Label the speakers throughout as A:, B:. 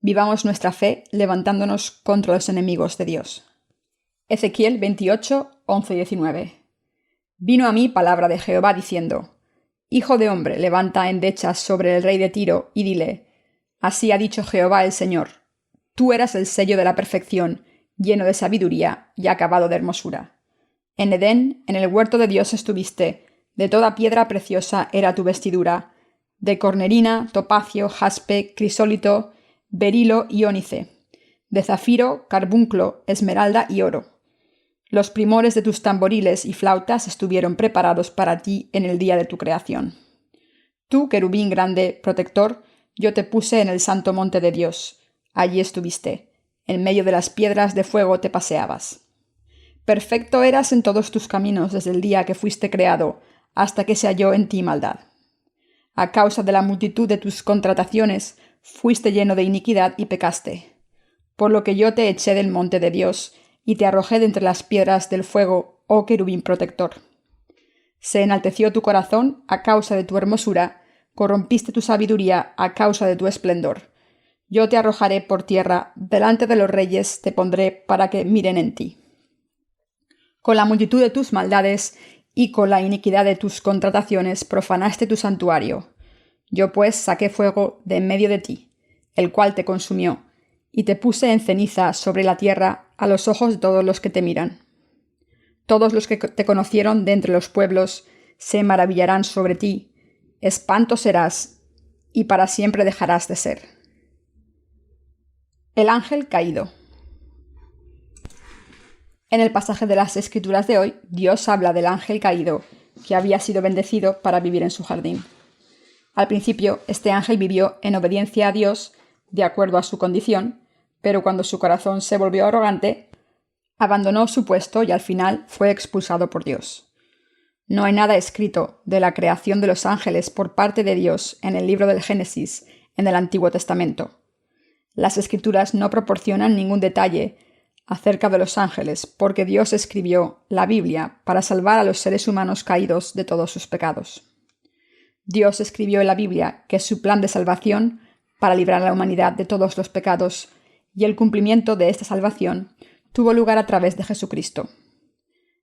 A: Vivamos nuestra fe levantándonos contra los enemigos de Dios. Ezequiel 28, 11 y 19. Vino a mí palabra de Jehová diciendo: Hijo de hombre, levanta endechas sobre el rey de Tiro y dile: Así ha dicho Jehová el Señor: Tú eras el sello de la perfección, lleno de sabiduría y acabado de hermosura. En Edén, en el huerto de Dios estuviste, de toda piedra preciosa era tu vestidura, de cornerina, topacio, jaspe, crisólito, berilo y ónice, de zafiro, carbunclo, esmeralda y oro. Los primores de tus tamboriles y flautas estuvieron preparados para ti en el día de tu creación. Tú, querubín grande, protector, yo te puse en el santo monte de Dios. Allí estuviste. En medio de las piedras de fuego te paseabas. Perfecto eras en todos tus caminos desde el día que fuiste creado, hasta que se halló en ti maldad. A causa de la multitud de tus contrataciones, fuiste lleno de iniquidad y pecaste. Por lo que yo te eché del monte de Dios, y te arrojé de entre las piedras del fuego, oh querubín protector. Se enalteció tu corazón a causa de tu hermosura, corrompiste tu sabiduría a causa de tu esplendor. Yo te arrojaré por tierra, delante de los reyes te pondré para que miren en ti. Con la multitud de tus maldades y con la iniquidad de tus contrataciones profanaste tu santuario. Yo pues saqué fuego de en medio de ti, el cual te consumió, y te puse en ceniza sobre la tierra a los ojos de todos los que te miran. Todos los que te conocieron de entre los pueblos se maravillarán sobre ti, espanto serás, y para siempre dejarás de ser. El ángel caído. En el pasaje de las Escrituras de hoy, Dios habla del ángel caído, que había sido bendecido para vivir en su jardín. Al principio, este ángel vivió en obediencia a Dios, de acuerdo a su condición, pero cuando su corazón se volvió arrogante, abandonó su puesto y al final fue expulsado por Dios. No hay nada escrito de la creación de los ángeles por parte de Dios en el libro del Génesis, en el Antiguo Testamento. Las Escrituras no proporcionan ningún detalle acerca de los ángeles, porque Dios escribió la Biblia para salvar a los seres humanos caídos de todos sus pecados. Dios escribió en la Biblia que su plan de salvación para librar a la humanidad de todos los pecados y el cumplimiento de esta salvación tuvo lugar a través de Jesucristo.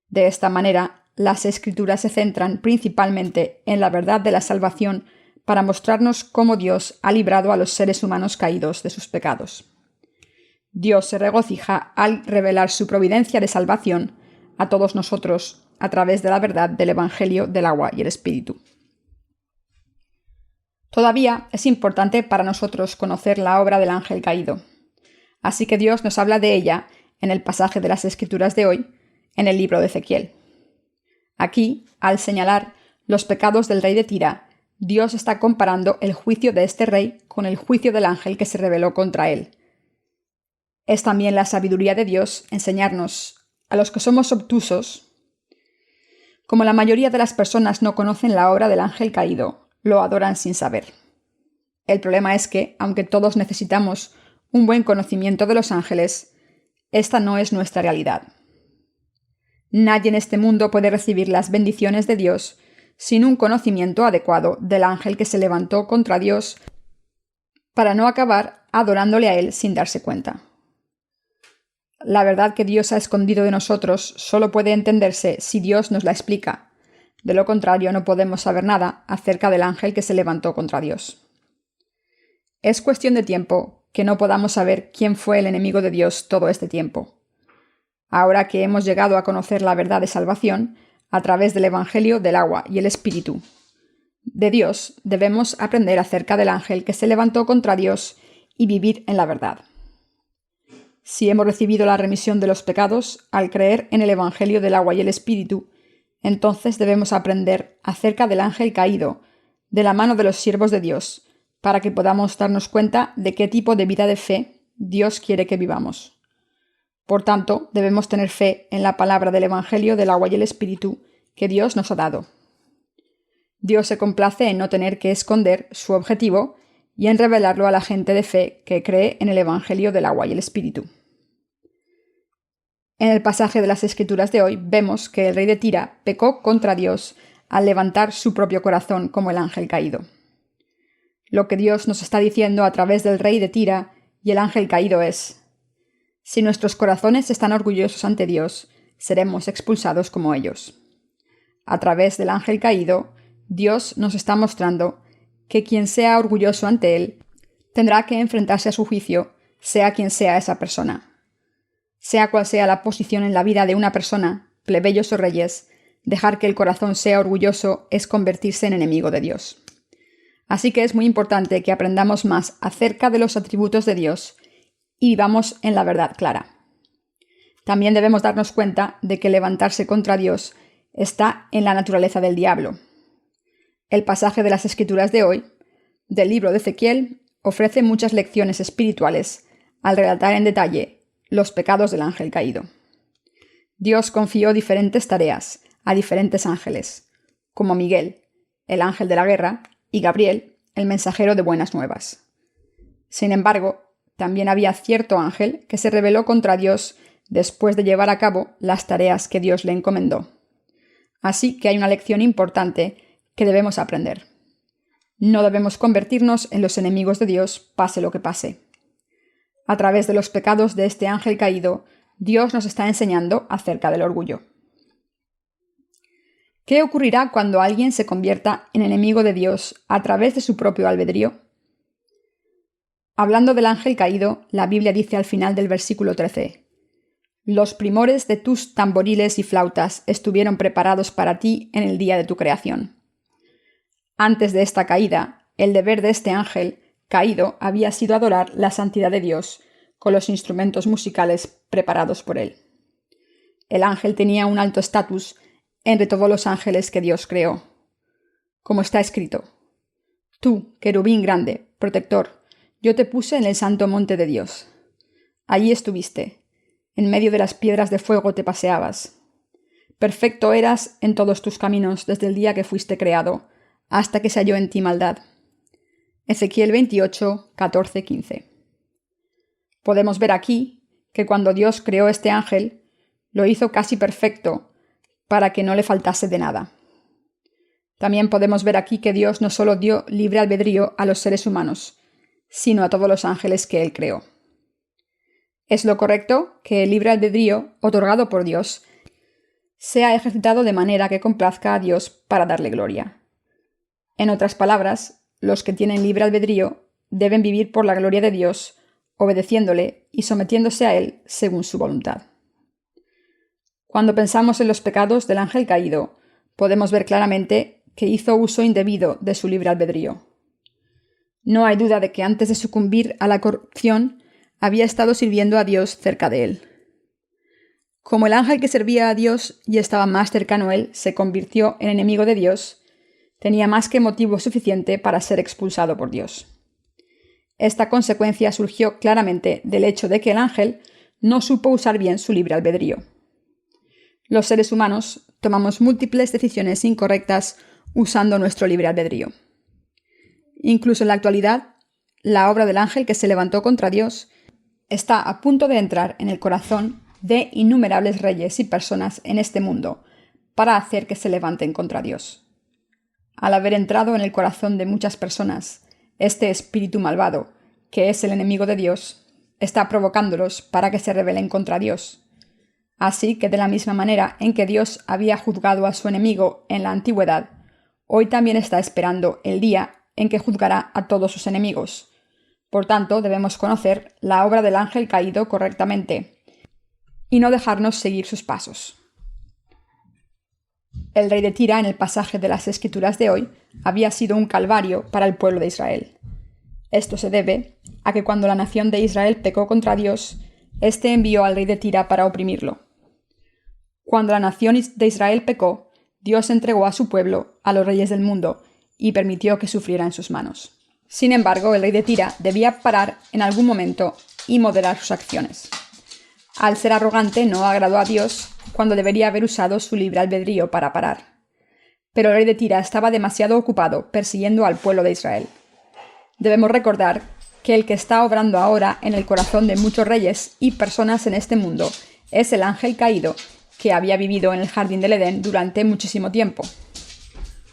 A: De esta manera, las Escrituras se centran principalmente en la verdad de la salvación para mostrarnos cómo Dios ha librado a los seres humanos caídos de sus pecados. Dios se regocija al revelar su providencia de salvación a todos nosotros a través de la verdad del Evangelio del agua y el Espíritu. Todavía es importante para nosotros conocer la obra del ángel caído. Así que Dios nos habla de ella en el pasaje de las Escrituras de hoy, en el libro de Ezequiel. Aquí, al señalar los pecados del rey de Tira, Dios está comparando el juicio de este rey con el juicio del ángel que se rebeló contra él. Es también la sabiduría de Dios enseñarnos, a los que somos obtusos, como la mayoría de las personas no conocen la obra del ángel caído, lo adoran sin saber. El problema es que, aunque todos necesitamos un buen conocimiento de los ángeles, esta no es nuestra realidad. Nadie en este mundo puede recibir las bendiciones de Dios sin un conocimiento adecuado del ángel que se levantó contra Dios para no acabar adorándole a él sin darse cuenta. La verdad que Dios ha escondido de nosotros solo puede entenderse si Dios nos la explica. De lo contrario, no podemos saber nada acerca del ángel que se levantó contra Dios. Es cuestión de tiempo que no podamos saber quién fue el enemigo de Dios todo este tiempo. Ahora que hemos llegado a conocer la verdad de salvación a través del Evangelio del agua y el Espíritu de Dios, debemos aprender acerca del ángel que se levantó contra Dios y vivir en la verdad. Si hemos recibido la remisión de los pecados al creer en el Evangelio del agua y el Espíritu, entonces debemos aprender acerca del ángel caído, de la mano de los siervos de Dios, para que podamos darnos cuenta de qué tipo de vida de fe Dios quiere que vivamos. Por tanto, debemos tener fe en la palabra del Evangelio del agua y el Espíritu que Dios nos ha dado. Dios se complace en no tener que esconder su objetivo y en revelarlo a la gente de fe que cree en el Evangelio del agua y el Espíritu. En el pasaje de las Escrituras de hoy vemos que el rey de Tira pecó contra Dios al levantar su propio corazón como el ángel caído. Lo que Dios nos está diciendo a través del rey de Tira y el ángel caído es: si nuestros corazones están orgullosos ante Dios, seremos expulsados como ellos. A través del ángel caído, Dios nos está mostrando que quien sea orgulloso ante Él tendrá que enfrentarse a su juicio, sea quien sea esa persona. Sea cual sea la posición en la vida de una persona, plebeyos o reyes, dejar que el corazón sea orgulloso es convertirse en enemigo de Dios. Así que es muy importante que aprendamos más acerca de los atributos de Dios y vivamos en la verdad clara. También debemos darnos cuenta de que levantarse contra Dios está en la naturaleza del diablo. El pasaje de las Escrituras de hoy, del libro de Ezequiel, ofrece muchas lecciones espirituales al relatar en detalle los pecados del ángel caído. Dios confió diferentes tareas a diferentes ángeles, como Miguel, el ángel de la guerra, y Gabriel, el mensajero de buenas nuevas. Sin embargo, también había cierto ángel que se rebeló contra Dios después de llevar a cabo las tareas que Dios le encomendó. Así que hay una lección importante que debemos aprender. No debemos convertirnos en los enemigos de Dios, pase lo que pase. A través de los pecados de este ángel caído, Dios nos está enseñando acerca del orgullo. ¿Qué ocurrirá cuando alguien se convierta en enemigo de Dios a través de su propio albedrío? Hablando del ángel caído, la Biblia dice al final del versículo 13: «Los primores de tus tamboriles y flautas estuvieron preparados para ti en el día de tu creación». Antes de esta caída, el deber de este ángel caído había sido adorar la santidad de Dios con los instrumentos musicales preparados por él. El ángel tenía un alto estatus entre todos los ángeles que Dios creó. Como está escrito: «Tú, querubín grande, protector, yo te puse en el santo monte de Dios. Allí estuviste, en medio de las piedras de fuego te paseabas. Perfecto eras en todos tus caminos desde el día que fuiste creado, hasta que se halló en ti maldad». Ezequiel 28, 14, 15. Podemos ver aquí que cuando Dios creó este ángel, lo hizo casi perfecto para que no le faltase de nada. También podemos ver aquí que Dios no solo dio libre albedrío a los seres humanos, sino a todos los ángeles que Él creó. Es lo correcto que el libre albedrío, otorgado por Dios, sea ejercitado de manera que complazca a Dios para darle gloria. En otras palabras, los que tienen libre albedrío deben vivir por la gloria de Dios, obedeciéndole y sometiéndose a Él según su voluntad. Cuando pensamos en los pecados del ángel caído, podemos ver claramente que hizo uso indebido de su libre albedrío. No hay duda de que antes de sucumbir a la corrupción, había estado sirviendo a Dios cerca de él. Como el ángel que servía a Dios y estaba más cercano a él se convirtió en enemigo de Dios, tenía más que motivo suficiente para ser expulsado por Dios. Esta consecuencia surgió claramente del hecho de que el ángel no supo usar bien su libre albedrío. Los seres humanos tomamos múltiples decisiones incorrectas usando nuestro libre albedrío. Incluso en la actualidad, la obra del ángel que se levantó contra Dios está a punto de entrar en el corazón de innumerables reyes y personas en este mundo para hacer que se levanten contra Dios. Al haber entrado en el corazón de muchas personas, este espíritu malvado, que es el enemigo de Dios, está provocándolos para que se rebelen contra Dios. Así que de la misma manera en que Dios había juzgado a su enemigo en la antigüedad, hoy también está esperando el día en que juzgará a todos sus enemigos. Por tanto, debemos conocer la obra del ángel caído correctamente y no dejarnos seguir sus pasos. El rey de Tira, en el pasaje de las Escrituras de hoy, había sido un calvario para el pueblo de Israel. Esto se debe a que cuando la nación de Israel pecó contra Dios, éste envió al rey de Tira para oprimirlo. Cuando la nación de Israel pecó, Dios entregó a su pueblo a los reyes del mundo y permitió que sufriera en sus manos. Sin embargo, el rey de Tira debía parar en algún momento y moderar sus acciones. Al ser arrogante, no agradó a Dios cuando debería haber usado su libre albedrío para parar. Pero el rey de Tira estaba demasiado ocupado persiguiendo al pueblo de Israel. Debemos recordar que el que está obrando ahora en el corazón de muchos reyes y personas en este mundo es el ángel caído que había vivido en el jardín del Edén durante muchísimo tiempo.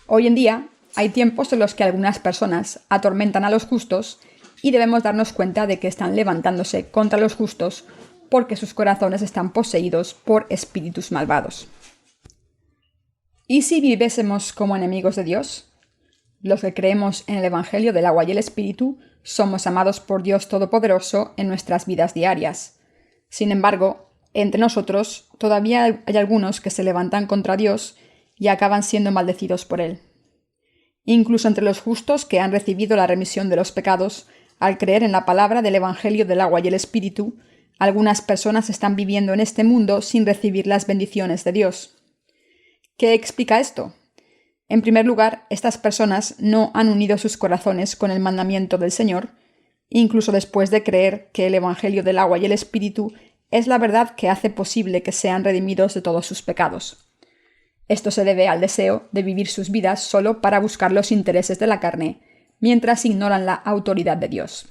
A: Hoy en día hay tiempos en los que algunas personas atormentan a los justos y debemos darnos cuenta de que están levantándose contra los justos porque sus corazones están poseídos por espíritus malvados. ¿Y si viviésemos como enemigos de Dios? Los que creemos en el Evangelio del agua y el Espíritu somos amados por Dios Todopoderoso en nuestras vidas diarias. Sin embargo, entre nosotros todavía hay algunos que se levantan contra Dios y acaban siendo maldecidos por Él. Incluso entre los justos que han recibido la remisión de los pecados, al creer en la palabra del Evangelio del agua y el Espíritu, algunas personas están viviendo en este mundo sin recibir las bendiciones de Dios. ¿Qué explica esto? En primer lugar, estas personas no han unido sus corazones con el mandamiento del Señor, incluso después de creer que el Evangelio del agua y el Espíritu es la verdad que hace posible que sean redimidos de todos sus pecados. Esto se debe al deseo de vivir sus vidas solo para buscar los intereses de la carne, mientras ignoran la autoridad de Dios.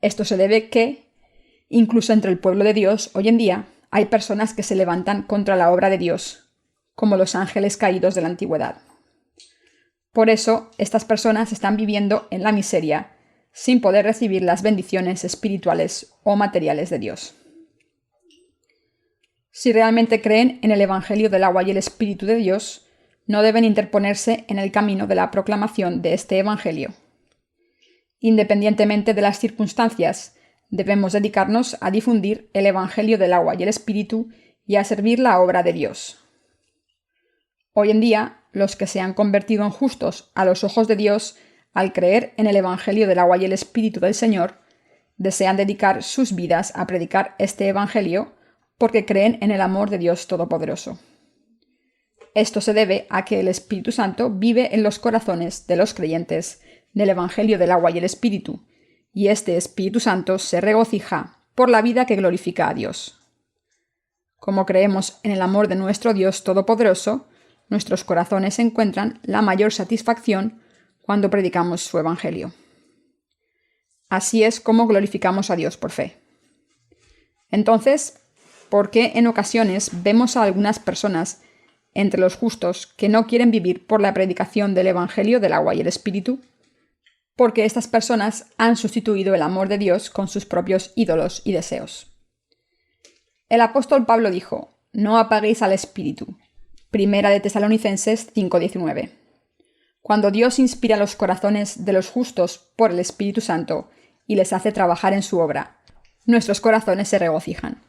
A: Esto se debe que, incluso entre el pueblo de Dios, hoy en día, hay personas que se levantan contra la obra de Dios, como los ángeles caídos de la antigüedad. Por eso, estas personas están viviendo en la miseria, sin poder recibir las bendiciones espirituales o materiales de Dios. Si realmente creen en el Evangelio del agua y el Espíritu de Dios, no deben interponerse en el camino de la proclamación de este Evangelio. Independientemente de las circunstancias, debemos dedicarnos a difundir el Evangelio del agua y el Espíritu y a servir la obra de Dios. Hoy en día, los que se han convertido en justos a los ojos de Dios al creer en el Evangelio del agua y el Espíritu del Señor, desean dedicar sus vidas a predicar este Evangelio porque creen en el amor de Dios Todopoderoso. Esto se debe a que el Espíritu Santo vive en los corazones de los creyentes del Evangelio del agua y el Espíritu, y este Espíritu Santo se regocija por la vida que glorifica a Dios. Como creemos en el amor de nuestro Dios Todopoderoso, nuestros corazones encuentran la mayor satisfacción cuando predicamos su Evangelio. Así es como glorificamos a Dios por fe. Entonces, ¿por qué en ocasiones vemos a algunas personas entre los justos que no quieren vivir por la predicación del Evangelio del agua y el Espíritu? Porque estas personas han sustituido el amor de Dios con sus propios ídolos y deseos. El apóstol Pablo dijo: «No apaguéis al Espíritu». Primera de Tesalonicenses 5:19. Cuando Dios inspira los corazones de los justos por el Espíritu Santo y les hace trabajar en su obra, nuestros corazones se regocijan.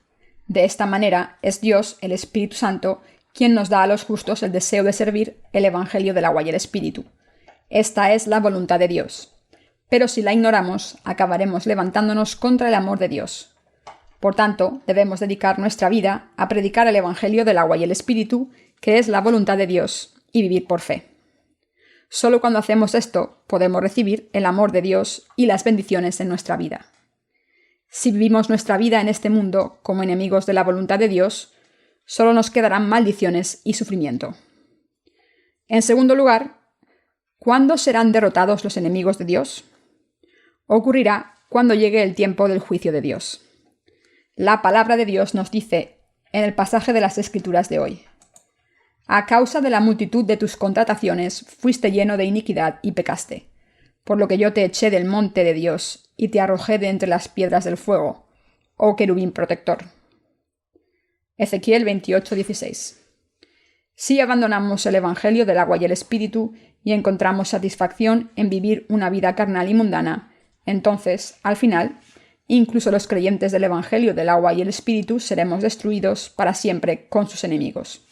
A: De esta manera es Dios, el Espíritu Santo, quien nos da a los justos el deseo de servir el Evangelio del agua y el Espíritu. Esta es la voluntad de Dios. Pero si la ignoramos, acabaremos levantándonos contra el amor de Dios. Por tanto, debemos dedicar nuestra vida a predicar el Evangelio del agua y el Espíritu, que es la voluntad de Dios, y vivir por fe. Solo cuando hacemos esto podemos recibir el amor de Dios y las bendiciones en nuestra vida. Si vivimos nuestra vida en este mundo como enemigos de la voluntad de Dios, solo nos quedarán maldiciones y sufrimiento. En segundo lugar, ¿cuándo serán derrotados los enemigos de Dios? Ocurrirá cuando llegue el tiempo del juicio de Dios. La palabra de Dios nos dice en el pasaje de las Escrituras de hoy: «A causa de la multitud de tus contrataciones fuiste lleno de iniquidad y pecaste, por lo que yo te eché del monte de Dios y te arrojé de entre las piedras del fuego, oh querubín protector». Ezequiel 28:16. Si abandonamos el Evangelio del agua y el Espíritu y encontramos satisfacción en vivir una vida carnal y mundana, entonces, al final, incluso los creyentes del Evangelio del agua y el Espíritu seremos destruidos para siempre con sus enemigos.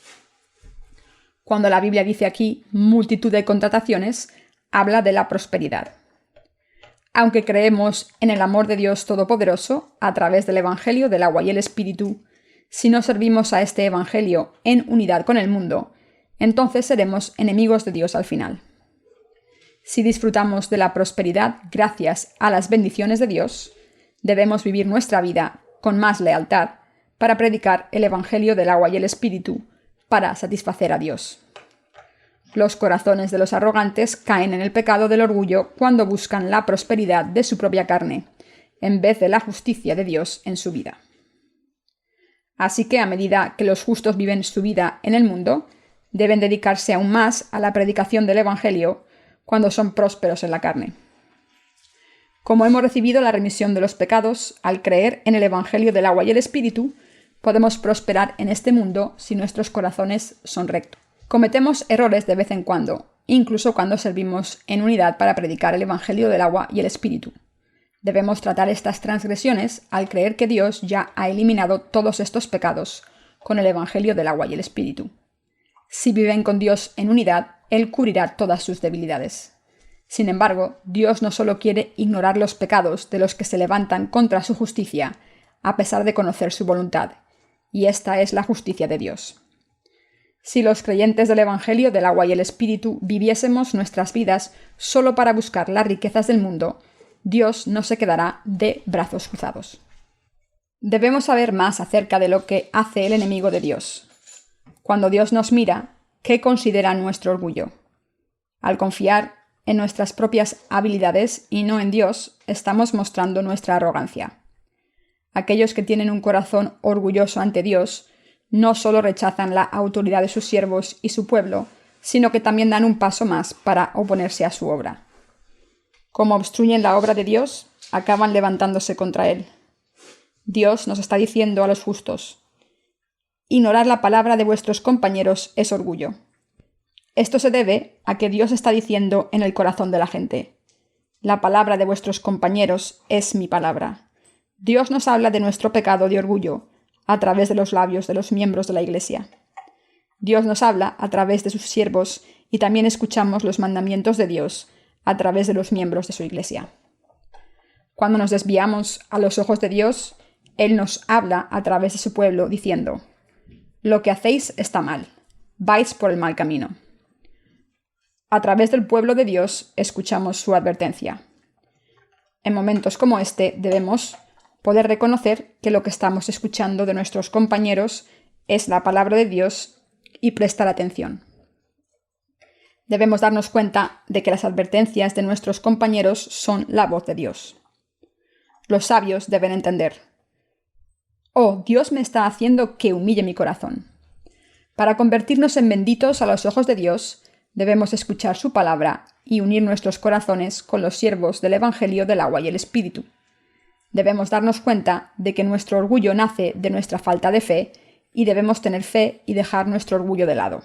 A: Cuando la Biblia dice aquí multitud de contrataciones, habla de la prosperidad. Aunque creemos en el amor de Dios Todopoderoso a través del Evangelio del agua y el Espíritu, si no servimos a este Evangelio en unidad con el mundo, entonces seremos enemigos de Dios al final. Si disfrutamos de la prosperidad gracias a las bendiciones de Dios, debemos vivir nuestra vida con más lealtad para predicar el Evangelio del agua y el Espíritu, para satisfacer a Dios. Los corazones de los arrogantes caen en el pecado del orgullo cuando buscan la prosperidad de su propia carne, en vez de la justicia de Dios en su vida. Así que a medida que los justos viven su vida en el mundo, deben dedicarse aún más a la predicación del Evangelio cuando son prósperos en la carne. Como hemos recibido la remisión de los pecados al creer en el Evangelio del agua y el Espíritu, podemos prosperar en este mundo si nuestros corazones son rectos. Cometemos errores de vez en cuando, incluso cuando servimos en unidad para predicar el Evangelio del agua y el Espíritu. Debemos tratar estas transgresiones al creer que Dios ya ha eliminado todos estos pecados con el Evangelio del agua y el Espíritu. Si viven con Dios en unidad, Él cubrirá todas sus debilidades. Sin embargo, Dios no solo quiere ignorar los pecados de los que se levantan contra su justicia, a pesar de conocer su voluntad, y esta es la justicia de Dios. Si los creyentes del Evangelio del agua y el Espíritu viviésemos nuestras vidas solo para buscar las riquezas del mundo, Dios no se quedará de brazos cruzados. Debemos saber más acerca de lo que hace el enemigo de Dios. Cuando Dios nos mira, ¿qué considera nuestro orgullo? Al confiar en nuestras propias habilidades y no en Dios, estamos mostrando nuestra arrogancia. Aquellos que tienen un corazón orgulloso ante Dios no solo rechazan la autoridad de sus siervos y su pueblo, sino que también dan un paso más para oponerse a su obra. Como obstruyen la obra de Dios, acaban levantándose contra Él. Dios nos está diciendo a los justos: ignorar la palabra de vuestros compañeros es orgullo. Esto se debe a que Dios está diciendo en el corazón de la gente: la palabra de vuestros compañeros es mi palabra. Dios nos habla de nuestro pecado de orgullo a través de los labios de los miembros de la Iglesia. Dios nos habla a través de sus siervos y también escuchamos los mandamientos de Dios a través de los miembros de su Iglesia. Cuando nos desviamos a los ojos de Dios, Él nos habla a través de su pueblo diciendo: lo que hacéis está mal, vais por el mal camino. A través del pueblo de Dios escuchamos su advertencia. En momentos como este debemos poder reconocer que lo que estamos escuchando de nuestros compañeros es la palabra de Dios y prestar atención. Debemos darnos cuenta de que las advertencias de nuestros compañeros son la voz de Dios. Los sabios deben entender: oh, Dios me está haciendo que humille mi corazón. Para convertirnos en benditos a los ojos de Dios, debemos escuchar su palabra y unir nuestros corazones con los siervos del Evangelio del agua y el Espíritu. Debemos darnos cuenta de que nuestro orgullo nace de nuestra falta de fe y debemos tener fe y dejar nuestro orgullo de lado.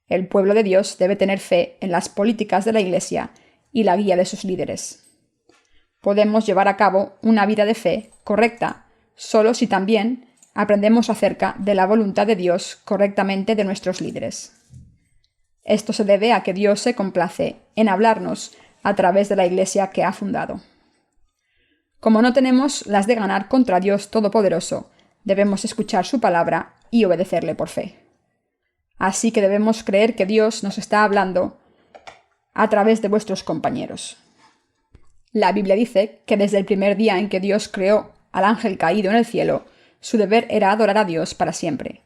A: El pueblo de Dios debe tener fe en las políticas de la Iglesia y la guía de sus líderes. Podemos llevar a cabo una vida de fe correcta solo si también aprendemos acerca de la voluntad de Dios correctamente de nuestros líderes. Esto se debe a que Dios se complace en hablarnos a través de la Iglesia que ha fundado. Como no tenemos las de ganar contra Dios Todopoderoso, debemos escuchar su palabra y obedecerle por fe. Así que debemos creer que Dios nos está hablando a través de vuestros compañeros. La Biblia dice que desde el primer día en que Dios creó al ángel caído en el cielo, su deber era adorar a Dios para siempre.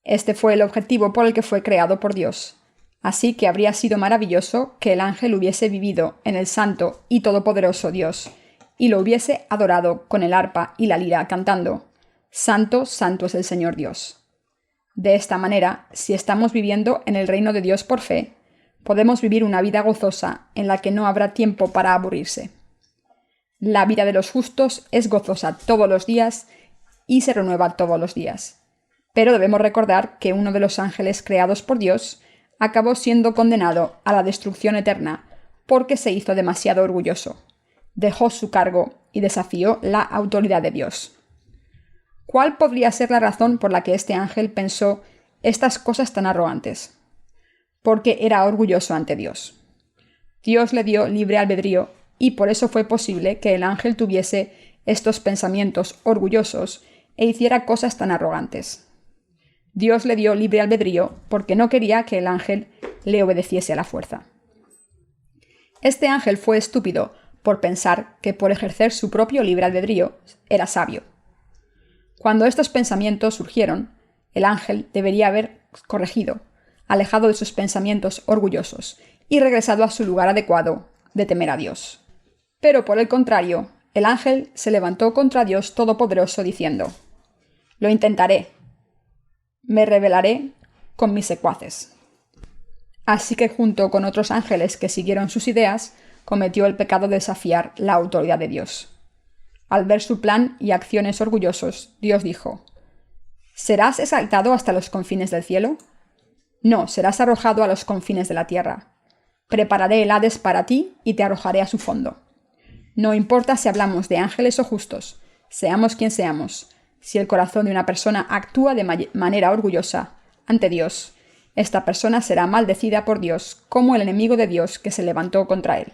A: Este fue el objetivo por el que fue creado por Dios. Así que habría sido maravilloso que el ángel hubiese vivido en el santo y todopoderoso Dios, y lo hubiese adorado con el arpa y la lira cantando: Santo, santo es el Señor Dios. De esta manera, si estamos viviendo en el reino de Dios por fe, podemos vivir una vida gozosa en la que no habrá tiempo para aburrirse. La vida de los justos es gozosa todos los días y se renueva todos los días. Pero debemos recordar que uno de los ángeles creados por Dios acabó siendo condenado a la destrucción eterna porque se hizo demasiado orgulloso, dejó su cargo y desafió la autoridad de Dios. ¿Cuál podría ser la razón por la que este ángel pensó estas cosas tan arrogantes? Porque era orgulloso ante Dios. Dios le dio libre albedrío y por eso fue posible que el ángel tuviese estos pensamientos orgullosos e hiciera cosas tan arrogantes. Dios le dio libre albedrío porque no quería que el ángel le obedeciese a la fuerza. Este ángel fue estúpido por pensar que por ejercer su propio libre albedrío era sabio. Cuando estos pensamientos surgieron, el ángel debería haber corregido, alejado de sus pensamientos orgullosos y regresado a su lugar adecuado de temer a Dios. Pero por el contrario, el ángel se levantó contra Dios Todopoderoso diciendo: lo intentaré. Me rebelaré con mis secuaces. Así que junto con otros ángeles que siguieron sus ideas, cometió el pecado de desafiar la autoridad de Dios. Al ver su plan y acciones orgullosos, Dios dijo: ¿serás exaltado hasta los confines del cielo? No, serás arrojado a los confines de la tierra. Prepararé el Hades para ti y te arrojaré a su fondo. No importa si hablamos de ángeles o justos, seamos quien seamos, si el corazón de una persona actúa de manera orgullosa ante Dios, esta persona será maldecida por Dios como el enemigo de Dios que se levantó contra él.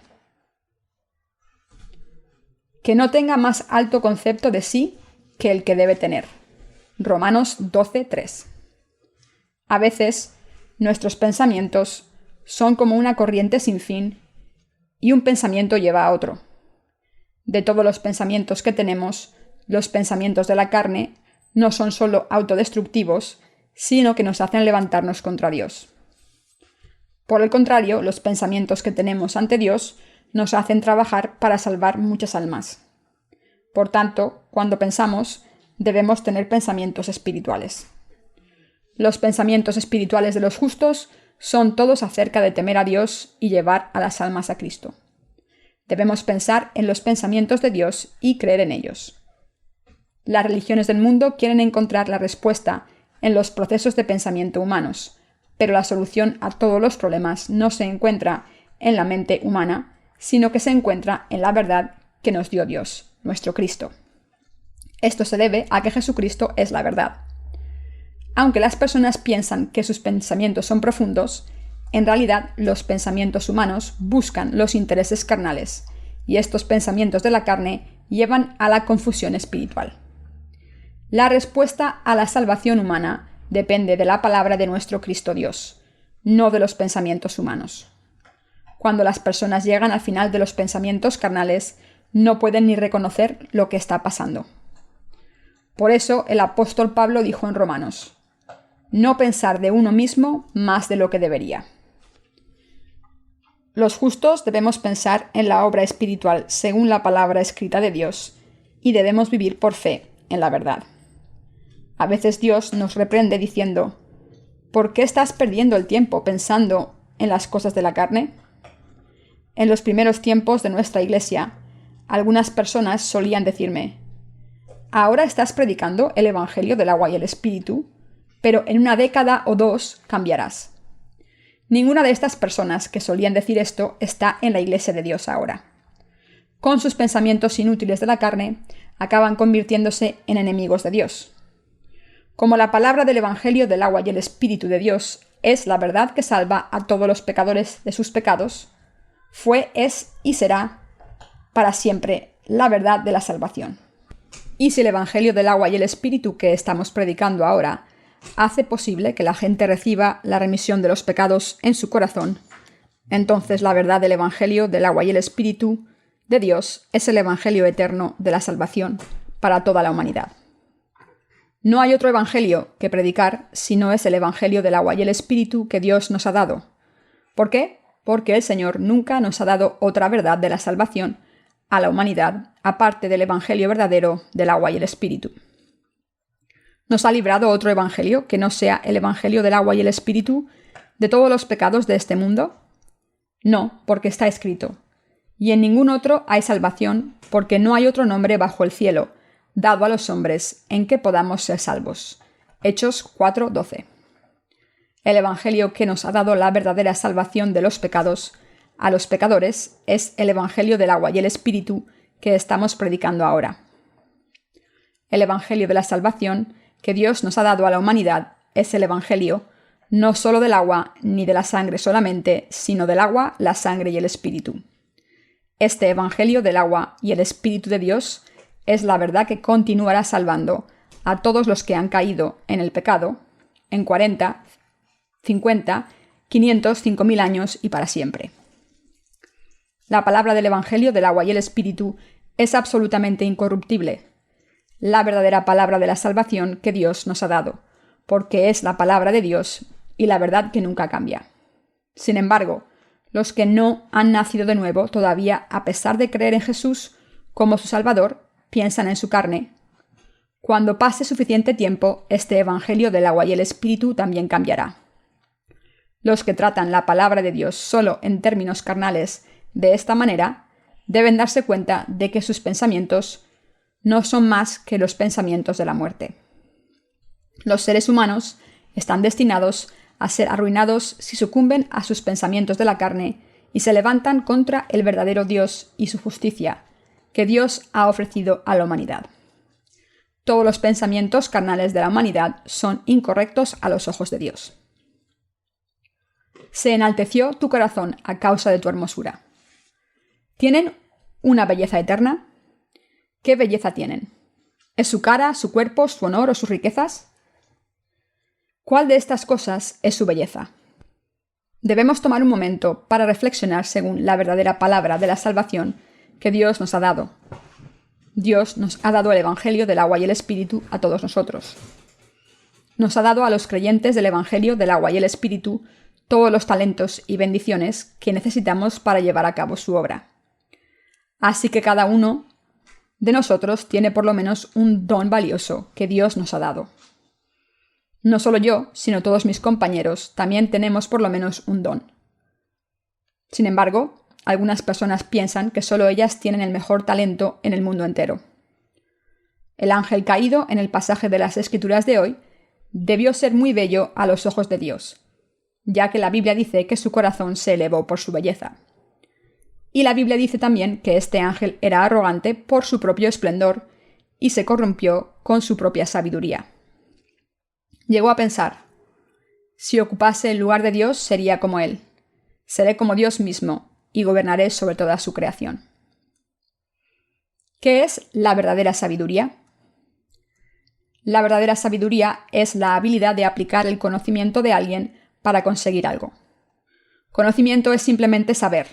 A: Que no tenga más alto concepto de sí que el que debe tener. Romanos 12:3. A veces, nuestros pensamientos son como una corriente sin fin y un pensamiento lleva a otro. De todos los pensamientos que tenemos, los pensamientos de la carne no son solo autodestructivos, sino que nos hacen levantarnos contra Dios. Por el contrario, los pensamientos que tenemos ante Dios nos hacen trabajar para salvar muchas almas. Por tanto, cuando pensamos, debemos tener pensamientos espirituales. Los pensamientos espirituales de los justos son todos acerca de temer a Dios y llevar a las almas a Cristo. Debemos pensar en los pensamientos de Dios y creer en ellos. Las religiones del mundo quieren encontrar la respuesta en los procesos de pensamiento humanos, pero la solución a todos los problemas no se encuentra en la mente humana, sino que se encuentra en la verdad que nos dio Dios, nuestro Cristo. Esto se debe a que Jesucristo es la verdad. Aunque las personas piensan que sus pensamientos son profundos, en realidad los pensamientos humanos buscan los intereses carnales, y estos pensamientos de la carne llevan a la confusión espiritual. La respuesta a la salvación humana depende de la palabra de nuestro Cristo Dios, no de los pensamientos humanos. Cuando las personas llegan al final de los pensamientos carnales, no pueden ni reconocer lo que está pasando. Por eso el apóstol Pablo dijo en Romanos: no pensar de uno mismo más de lo que debería. Los justos debemos pensar en la obra espiritual según la palabra escrita de Dios y debemos vivir por fe en la verdad. A veces Dios nos reprende diciendo: ¿por qué estás perdiendo el tiempo pensando en las cosas de la carne? En los primeros tiempos de nuestra iglesia, algunas personas solían decirme: ahora estás predicando el Evangelio del agua y el Espíritu, pero en una década o dos cambiarás. Ninguna de estas personas que solían decir esto está en la iglesia de Dios ahora. Con sus pensamientos inútiles de la carne, acaban convirtiéndose en enemigos de Dios. Como la palabra del Evangelio del agua y el Espíritu de Dios es la verdad que salva a todos los pecadores de sus pecados, fue, es y será para siempre la verdad de la salvación. Y si el Evangelio del agua y el Espíritu que estamos predicando ahora hace posible que la gente reciba la remisión de los pecados en su corazón, entonces la verdad del Evangelio del agua y el Espíritu de Dios es el Evangelio eterno de la salvación para toda la humanidad. No hay otro evangelio que predicar si no es el Evangelio del agua y el Espíritu que Dios nos ha dado. ¿Por qué? Porque el Señor nunca nos ha dado otra verdad de la salvación a la humanidad, aparte del Evangelio verdadero del agua y el Espíritu. ¿Nos ha librado otro evangelio que no sea el Evangelio del agua y el Espíritu de todos los pecados de este mundo? No, porque está escrito: y en ningún otro hay salvación, porque no hay otro nombre bajo el cielo dado a los hombres en que podamos ser salvos. Hechos 4:12. El Evangelio que nos ha dado la verdadera salvación de los pecados a los pecadores es el Evangelio del agua y el Espíritu que estamos predicando ahora. El Evangelio de la salvación que Dios nos ha dado a la humanidad es el Evangelio no solo del agua ni de la sangre solamente, sino del agua, la sangre y el Espíritu. Este Evangelio del agua y el Espíritu de Dios es la verdad que continuará salvando a todos los que han caído en el pecado en 40, 50, 500, 5000 años y para siempre. La palabra del Evangelio del agua y el Espíritu es absolutamente incorruptible, la verdadera palabra de la salvación que Dios nos ha dado, porque es la palabra de Dios y la verdad que nunca cambia. Sin embargo, los que no han nacido de nuevo todavía, a pesar de creer en Jesús como su Salvador, piensan en su carne. Cuando pase suficiente tiempo, este Evangelio del agua y el Espíritu también cambiará. Los que tratan la palabra de Dios solo en términos carnales de esta manera, deben darse cuenta de que sus pensamientos no son más que los pensamientos de la muerte. Los seres humanos están destinados a ser arruinados si sucumben a sus pensamientos de la carne y se levantan contra el verdadero Dios y su justicia, que Dios ha ofrecido a la humanidad. Todos los pensamientos carnales de la humanidad son incorrectos a los ojos de Dios. Se enalteció tu corazón a causa de tu hermosura. ¿Tienen una belleza eterna? ¿Qué belleza tienen? ¿Es su cara, su cuerpo, su honor o sus riquezas? ¿Cuál de estas cosas es su belleza? Debemos tomar un momento para reflexionar según la verdadera palabra de la salvación que Dios nos ha dado. Dios nos ha dado el Evangelio del agua y el Espíritu a todos nosotros. Nos ha dado a los creyentes del Evangelio del agua y el Espíritu todos los talentos y bendiciones que necesitamos para llevar a cabo su obra. Así que cada uno de nosotros tiene por lo menos un don valioso que Dios nos ha dado. No solo yo, sino todos mis compañeros también tenemos por lo menos un don. Sin embargo, algunas personas piensan que solo ellas tienen el mejor talento en el mundo entero. El ángel caído en el pasaje de las Escrituras de hoy debió ser muy bello a los ojos de Dios, ya que la Biblia dice que su corazón se elevó por su belleza. Y la Biblia dice también que este ángel era arrogante por su propio esplendor y se corrompió con su propia sabiduría. Llegó a pensar: si ocupase el lugar de Dios sería como Él. Seré como Dios mismo y gobernaré sobre toda su creación. ¿Qué es la verdadera sabiduría? La verdadera sabiduría es la habilidad de aplicar el conocimiento de alguien para conseguir algo. Conocimiento es simplemente saber.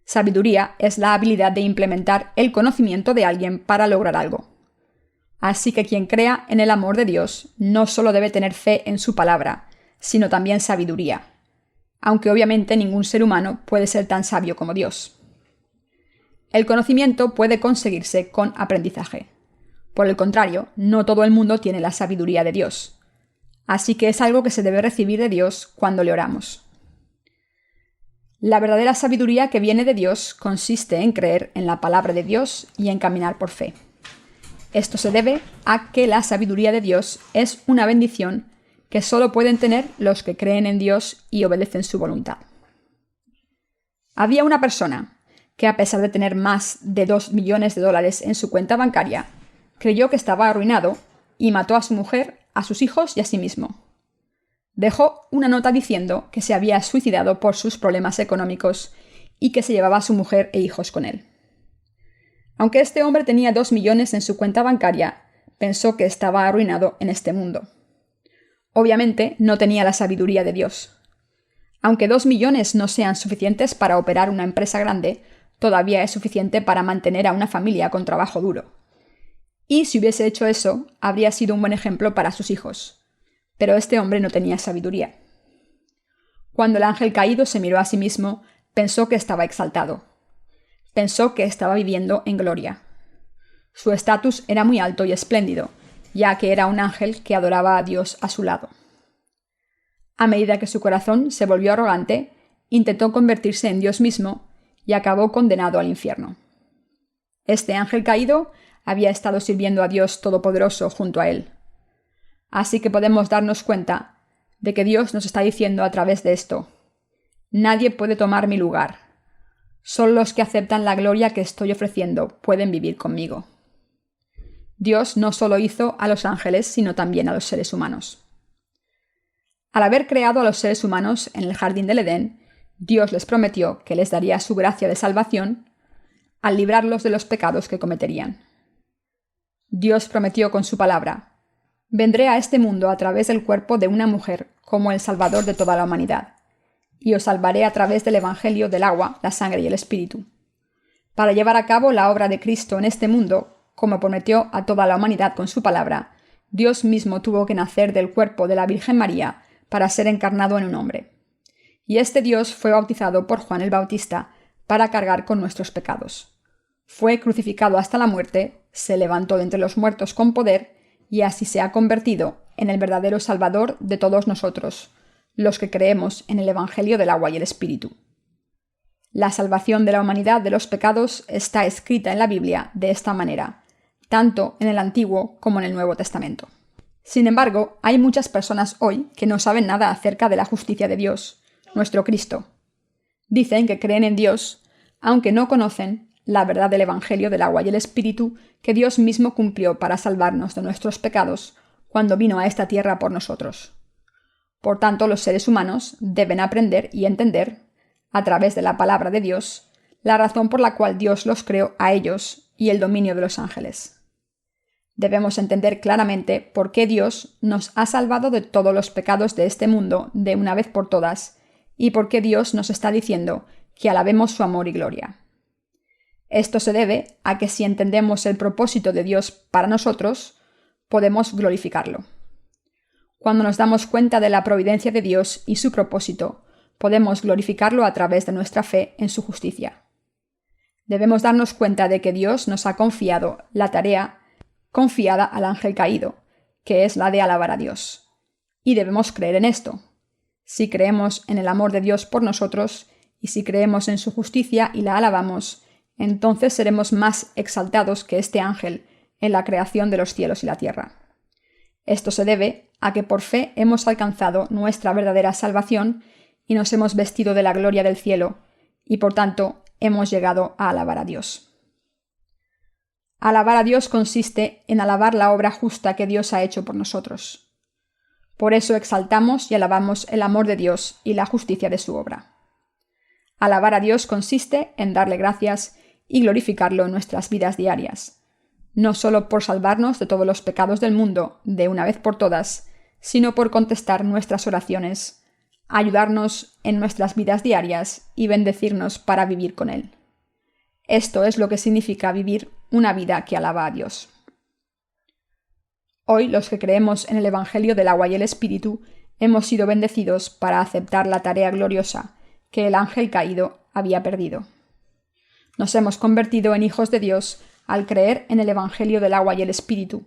A: Sabiduría es la habilidad de implementar el conocimiento de alguien para lograr algo. Así que quien crea en el amor de Dios no solo debe tener fe en su palabra, sino también sabiduría, aunque obviamente ningún ser humano puede ser tan sabio como Dios. El conocimiento puede conseguirse con aprendizaje. Por el contrario, no todo el mundo tiene la sabiduría de Dios. Así que es algo que se debe recibir de Dios cuando le oramos. La verdadera sabiduría que viene de Dios consiste en creer en la palabra de Dios y en caminar por fe. Esto se debe a que la sabiduría de Dios es una bendición que solo pueden tener los que creen en Dios y obedecen su voluntad. Había una persona que, a pesar de tener más de $2 millones en su cuenta bancaria, creyó que estaba arruinado y mató a su mujer, a sus hijos y a sí mismo. Dejó una nota diciendo que se había suicidado por sus problemas económicos y que se llevaba a su mujer e hijos con él. Aunque este hombre tenía 2 millones en su cuenta bancaria, pensó que estaba arruinado en este mundo. Obviamente no tenía la sabiduría de Dios. Aunque 2 millones no sean suficientes para operar una empresa grande, todavía es suficiente para mantener a una familia con trabajo duro. Y si hubiese hecho eso, habría sido un buen ejemplo para sus hijos. Pero este hombre no tenía sabiduría. Cuando el ángel caído se miró a sí mismo, pensó que estaba exaltado. Pensó que estaba viviendo en gloria. Su estatus era muy alto y espléndido, ya que era un ángel que adoraba a Dios a su lado. A medida que su corazón se volvió arrogante, intentó convertirse en Dios mismo y acabó condenado al infierno. Este ángel caído había estado sirviendo a Dios Todopoderoso junto a él. Así que podemos darnos cuenta de que Dios nos está diciendo a través de esto: nadie puede tomar mi lugar. Solo los que aceptan la gloria que estoy ofreciendo pueden vivir conmigo. Dios no solo hizo a los ángeles, sino también a los seres humanos. Al haber creado a los seres humanos en el jardín del Edén, Dios les prometió que les daría su gracia de salvación al librarlos de los pecados que cometerían. Dios prometió con su palabra: vendré a este mundo a través del cuerpo de una mujer como el Salvador de toda la humanidad, y os salvaré a través del Evangelio del agua, la sangre y el Espíritu. Para llevar a cabo la obra de Cristo en este mundo, como prometió a toda la humanidad con su palabra, Dios mismo tuvo que nacer del cuerpo de la Virgen María para ser encarnado en un hombre. Y este Dios fue bautizado por Juan el Bautista para cargar con nuestros pecados. Fue crucificado hasta la muerte, se levantó de entre los muertos con poder, y así se ha convertido en el verdadero Salvador de todos nosotros, los que creemos en el Evangelio del agua y el Espíritu. La salvación de la humanidad de los pecados está escrita en la Biblia de esta manera, tanto en el Antiguo como en el Nuevo Testamento. Sin embargo, hay muchas personas hoy que no saben nada acerca de la justicia de Dios, nuestro Cristo. Dicen que creen en Dios, aunque no conocen la verdad del Evangelio del agua y el Espíritu que Dios mismo cumplió para salvarnos de nuestros pecados cuando vino a esta tierra por nosotros. Por tanto, los seres humanos deben aprender y entender, a través de la palabra de Dios, la razón por la cual Dios los creó a ellos y el dominio de los ángeles. Debemos entender claramente por qué Dios nos ha salvado de todos los pecados de este mundo de una vez por todas y por qué Dios nos está diciendo que alabemos su amor y gloria. Esto se debe a que si entendemos el propósito de Dios para nosotros, podemos glorificarlo. Cuando nos damos cuenta de la providencia de Dios y su propósito, podemos glorificarlo a través de nuestra fe en su justicia. Debemos darnos cuenta de que Dios nos ha confiado la tarea confiada al ángel caído, que es la de alabar a Dios. Y debemos creer en esto. Si creemos en el amor de Dios por nosotros, y si creemos en su justicia y la alabamos, entonces seremos más exaltados que este ángel en la creación de los cielos y la tierra. Esto se debe a que por fe hemos alcanzado nuestra verdadera salvación y nos hemos vestido de la gloria del cielo, y por tanto hemos llegado a alabar a Dios. Alabar a Dios consiste en alabar la obra justa que Dios ha hecho por nosotros. Por eso exaltamos y alabamos el amor de Dios y la justicia de su obra. Alabar a Dios consiste en darle gracias y glorificarlo en nuestras vidas diarias, no solo por salvarnos de todos los pecados del mundo de una vez por todas, sino por contestar nuestras oraciones, ayudarnos en nuestras vidas diarias y bendecirnos para vivir con Él. Esto es lo que significa vivir una vida que alaba a Dios. Hoy, los que creemos en el Evangelio del agua y el Espíritu, hemos sido bendecidos para aceptar la tarea gloriosa que el ángel caído había perdido. Nos hemos convertido en hijos de Dios al creer en el Evangelio del agua y el Espíritu,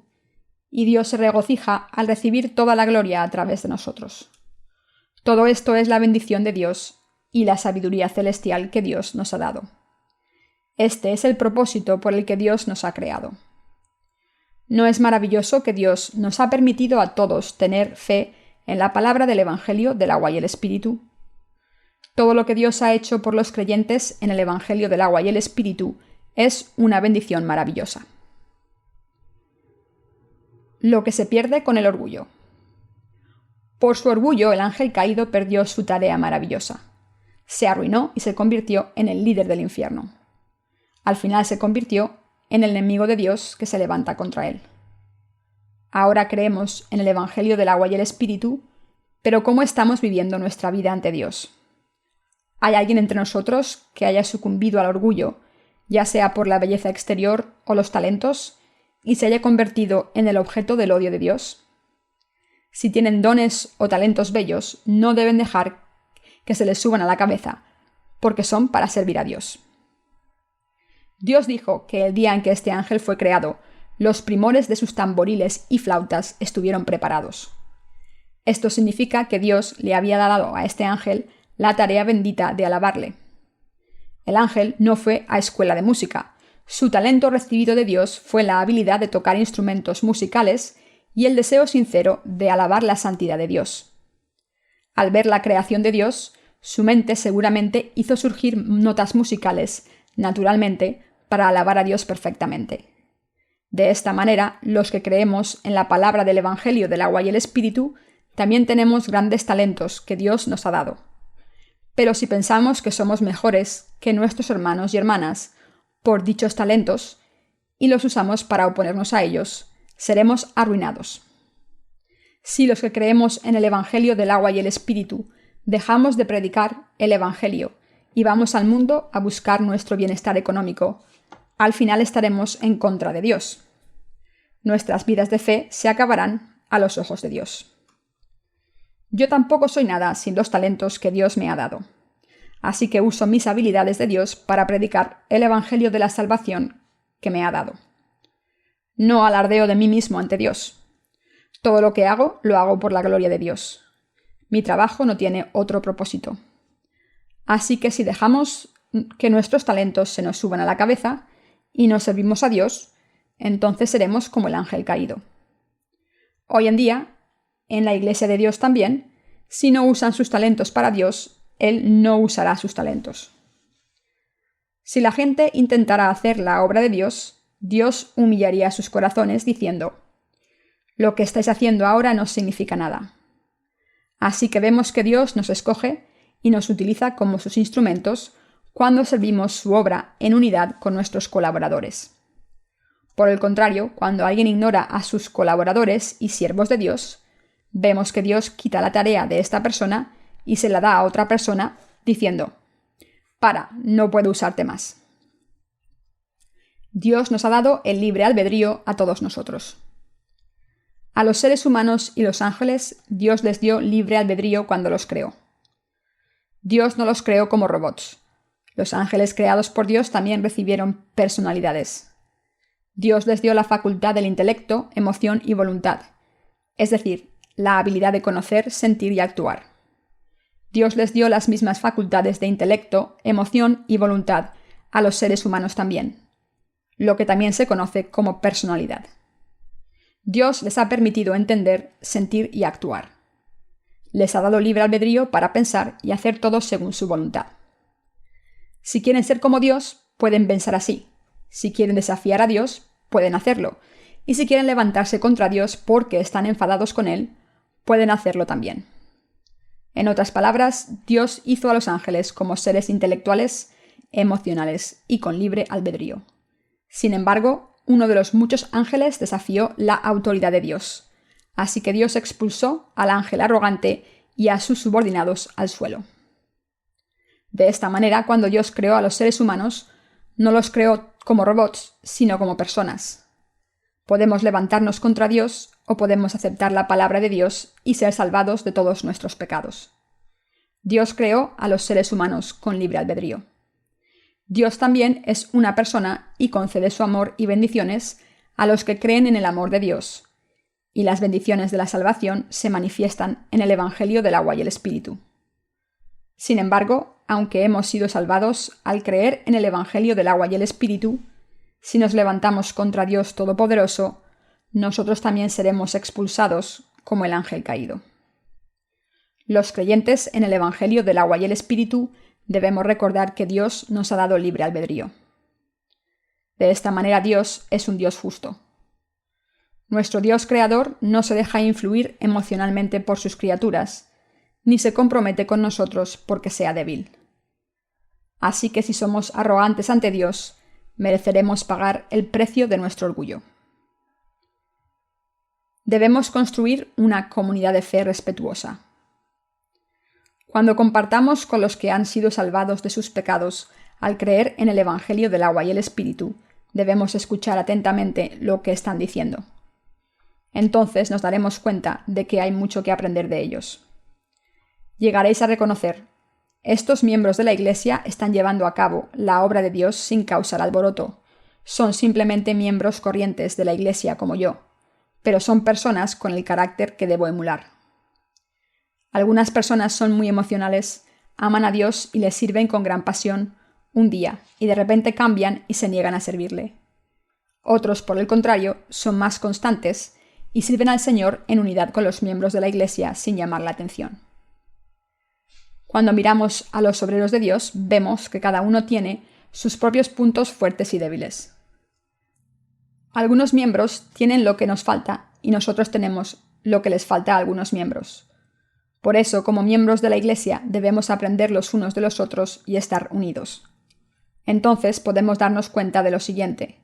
A: y Dios se regocija al recibir toda la gloria a través de nosotros. Todo esto es la bendición de Dios y la sabiduría celestial que Dios nos ha dado. Este es el propósito por el que Dios nos ha creado. ¿No es maravilloso que Dios nos ha permitido a todos tener fe en la palabra del Evangelio del agua y el Espíritu? Todo lo que Dios ha hecho por los creyentes en el Evangelio del agua y el Espíritu es una bendición maravillosa. Lo que se pierde con el orgullo. Por su orgullo, el ángel caído perdió su tarea maravillosa. Se arruinó y se convirtió en el líder del infierno. Al final se convirtió en el enemigo de Dios que se levanta contra él. Ahora creemos en el Evangelio del agua y el Espíritu, pero ¿cómo estamos viviendo nuestra vida ante Dios? ¿Hay alguien entre nosotros que haya sucumbido al orgullo, ya sea por la belleza exterior o los talentos, y se haya convertido en el objeto del odio de Dios? Si tienen dones o talentos bellos, no deben dejar que se les suban a la cabeza, porque son para servir a Dios. Dios dijo que el día en que este ángel fue creado, los primores de sus tamboriles y flautas estuvieron preparados. Esto significa que Dios le había dado a este ángel la tarea bendita de alabarle. El ángel no fue a escuela de música. Su talento recibido de Dios fue la habilidad de tocar instrumentos musicales y el deseo sincero de alabar la santidad de Dios. Al ver la creación de Dios, su mente seguramente hizo surgir notas musicales, naturalmente, para alabar a Dios perfectamente. De esta manera, los que creemos en la palabra del Evangelio del agua y el Espíritu, también tenemos grandes talentos que Dios nos ha dado. Pero si pensamos que somos mejores que nuestros hermanos y hermanas por dichos talentos y los usamos para oponernos a ellos, seremos arruinados. Si los que creemos en el Evangelio del agua y el Espíritu dejamos de predicar el Evangelio y vamos al mundo a buscar nuestro bienestar económico, al final estaremos en contra de Dios. Nuestras vidas de fe se acabarán a los ojos de Dios. Yo tampoco soy nada sin los talentos que Dios me ha dado. Así que uso mis habilidades de Dios para predicar el Evangelio de la salvación que me ha dado. No alardeo de mí mismo ante Dios. Todo lo que hago, lo hago por la gloria de Dios. Mi trabajo no tiene otro propósito. Así que si dejamos que nuestros talentos se nos suban a la cabeza y no servimos a Dios, entonces seremos como el ángel caído. Hoy en día, en la Iglesia de Dios también, si no usan sus talentos para Dios, Él no usará sus talentos. Si la gente intentara hacer la obra de Dios, Dios humillaría sus corazones diciendo: «Lo que estáis haciendo ahora no significa nada». Así que vemos que Dios nos escoge y nos utiliza como sus instrumentos cuando servimos su obra en unidad con nuestros colaboradores. Por el contrario, cuando alguien ignora a sus colaboradores y siervos de Dios, vemos que Dios quita la tarea de esta persona y se la da a otra persona diciendo: no puedo usarte más. Dios nos ha dado el libre albedrío a todos nosotros. A los seres humanos y los ángeles, Dios les dio libre albedrío cuando los creó. Dios no los creó como robots. Los ángeles creados por Dios también recibieron personalidades. Dios les dio la facultad del intelecto, emoción y voluntad, es decir, la habilidad de conocer, sentir y actuar. Dios les dio las mismas facultades de intelecto, emoción y voluntad a los seres humanos también, lo que también se conoce como personalidad. Dios les ha permitido entender, sentir y actuar. Les ha dado libre albedrío para pensar y hacer todo según su voluntad. Si quieren ser como Dios, pueden pensar así. Si quieren desafiar a Dios, pueden hacerlo. Y si quieren levantarse contra Dios porque están enfadados con Él, pueden hacerlo también. En otras palabras, Dios hizo a los ángeles como seres intelectuales, emocionales y con libre albedrío. Sin embargo, uno de los muchos ángeles desafió la autoridad de Dios. Así que Dios expulsó al ángel arrogante y a sus subordinados al suelo. De esta manera, cuando Dios creó a los seres humanos, no los creó como robots, sino como personas. Podemos levantarnos contra Dios o podemos aceptar la palabra de Dios y ser salvados de todos nuestros pecados. Dios creó a los seres humanos con libre albedrío. Dios también es una persona y concede su amor y bendiciones a los que creen en el amor de Dios, y las bendiciones de la salvación se manifiestan en el Evangelio del agua y el Espíritu. Sin embargo, aunque hemos sido salvados al creer en el Evangelio del agua y el Espíritu, si nos levantamos contra Dios Todopoderoso, nosotros también seremos expulsados como el ángel caído. Los creyentes en el Evangelio del agua y el Espíritu debemos recordar que Dios nos ha dado libre albedrío. De esta manera Dios es un Dios justo. Nuestro Dios creador no se deja influir emocionalmente por sus criaturas, ni se compromete con nosotros porque sea débil. Así que si somos arrogantes ante Dios, mereceremos pagar el precio de nuestro orgullo. Debemos construir una comunidad de fe respetuosa. Cuando compartamos con los que han sido salvados de sus pecados al creer en el Evangelio del agua y el Espíritu, debemos escuchar atentamente lo que están diciendo. Entonces nos daremos cuenta de que hay mucho que aprender de ellos. Llegaréis a reconocer: estos miembros de la Iglesia están llevando a cabo la obra de Dios sin causar alboroto. Son simplemente miembros corrientes de la Iglesia como yo, pero son personas con el carácter que debo emular. Algunas personas son muy emocionales, aman a Dios y le sirven con gran pasión un día y de repente cambian y se niegan a servirle. Otros, por el contrario, son más constantes y sirven al Señor en unidad con los miembros de la Iglesia sin llamar la atención. Cuando miramos a los obreros de Dios, vemos que cada uno tiene sus propios puntos fuertes y débiles. Algunos miembros tienen lo que nos falta y nosotros tenemos lo que les falta a algunos miembros. Por eso, como miembros de la Iglesia, debemos aprender los unos de los otros y estar unidos. Entonces podemos darnos cuenta de lo siguiente: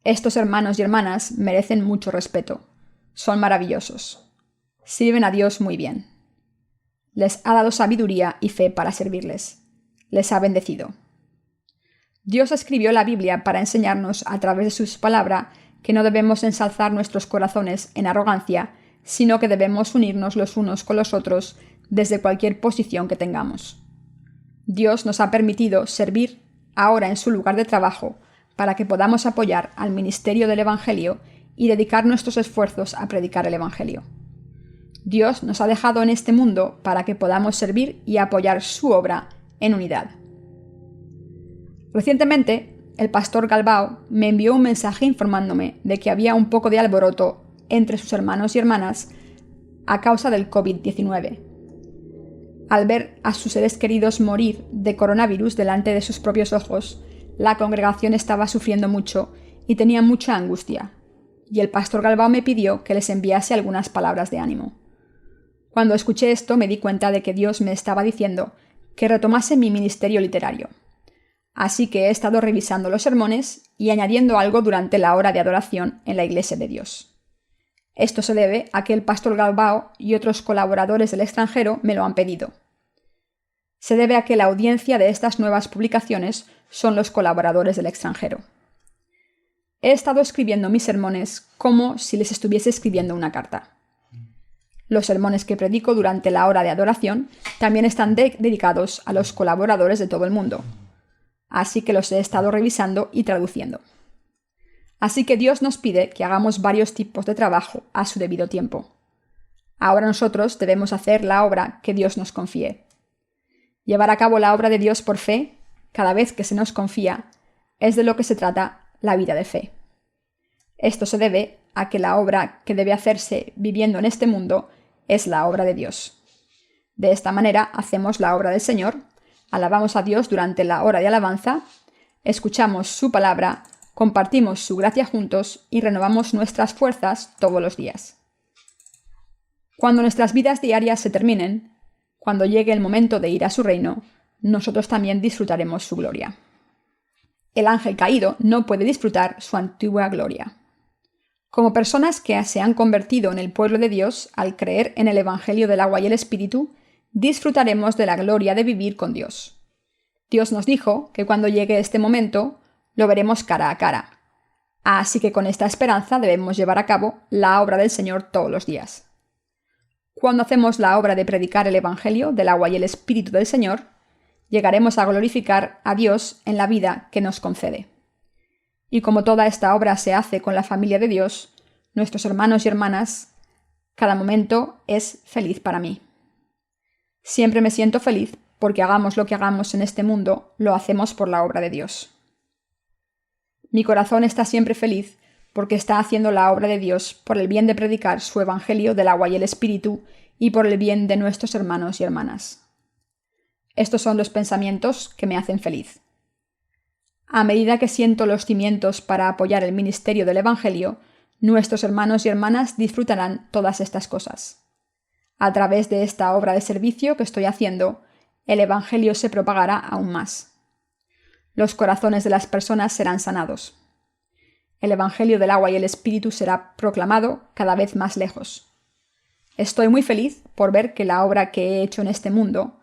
A: estos hermanos y hermanas merecen mucho respeto. Son maravillosos. Sirven a Dios muy bien. Les ha dado sabiduría y fe para servirles. Les ha bendecido. Dios escribió la Biblia para enseñarnos a través de su palabra que no debemos ensalzar nuestros corazones en arrogancia, sino que debemos unirnos los unos con los otros desde cualquier posición que tengamos. Dios nos ha permitido servir ahora en su lugar de trabajo para que podamos apoyar al ministerio del Evangelio y dedicar nuestros esfuerzos a predicar el Evangelio. Dios nos ha dejado en este mundo para que podamos servir y apoyar su obra en unidad. Recientemente, el pastor Galbao me envió un mensaje informándome de que había un poco de alboroto entre sus hermanos y hermanas a causa del COVID-19. Al ver a sus seres queridos morir de coronavirus delante de sus propios ojos, la congregación estaba sufriendo mucho y tenía mucha angustia, y el pastor Galbao me pidió que les enviase algunas palabras de ánimo. Cuando escuché esto me di cuenta de que Dios me estaba diciendo que retomase mi ministerio literario. Así que he estado revisando los sermones y añadiendo algo durante la hora de adoración en la Iglesia de Dios. Esto se debe a que el pastor Galbao y otros colaboradores del extranjero me lo han pedido. Se debe a que la audiencia de estas nuevas publicaciones son los colaboradores del extranjero. He estado escribiendo mis sermones como si les estuviese escribiendo una carta. Los sermones que predico durante la hora de adoración también están dedicados a los colaboradores de todo el mundo. Así que los he estado revisando y traduciendo. Así que Dios nos pide que hagamos varios tipos de trabajo a su debido tiempo. Ahora nosotros debemos hacer la obra que Dios nos confíe. Llevar a cabo la obra de Dios por fe, cada vez que se nos confía, es de lo que se trata la vida de fe. Esto se debe a que la obra que debe hacerse viviendo en este mundo es la obra de Dios. De esta manera hacemos la obra del Señor, alabamos a Dios durante la hora de alabanza, escuchamos su palabra, compartimos su gracia juntos y renovamos nuestras fuerzas todos los días. Cuando nuestras vidas diarias se terminen, cuando llegue el momento de ir a su reino, nosotros también disfrutaremos su gloria. El ángel caído no puede disfrutar su antigua gloria. Como personas que se han convertido en el pueblo de Dios al creer en el Evangelio del agua y el Espíritu, disfrutaremos de la gloria de vivir con Dios. Dios nos dijo que cuando llegue este momento, lo veremos cara a cara. Así que con esta esperanza debemos llevar a cabo la obra del Señor todos los días. Cuando hacemos la obra de predicar el Evangelio del agua y el Espíritu del Señor, llegaremos a glorificar a Dios en la vida que nos concede. Y como toda esta obra se hace con la familia de Dios, nuestros hermanos y hermanas, cada momento es feliz para mí. Siempre me siento feliz porque hagamos lo que hagamos en este mundo, lo hacemos por la obra de Dios. Mi corazón está siempre feliz porque está haciendo la obra de Dios por el bien de predicar su Evangelio del agua y el Espíritu y por el bien de nuestros hermanos y hermanas. Estos son los pensamientos que me hacen feliz. A medida que siento los cimientos para apoyar el ministerio del Evangelio, nuestros hermanos y hermanas disfrutarán todas estas cosas. A través de esta obra de servicio que estoy haciendo, el Evangelio se propagará aún más. Los corazones de las personas serán sanados. El Evangelio del agua y el Espíritu será proclamado cada vez más lejos. Estoy muy feliz por ver que la obra que he hecho en este mundo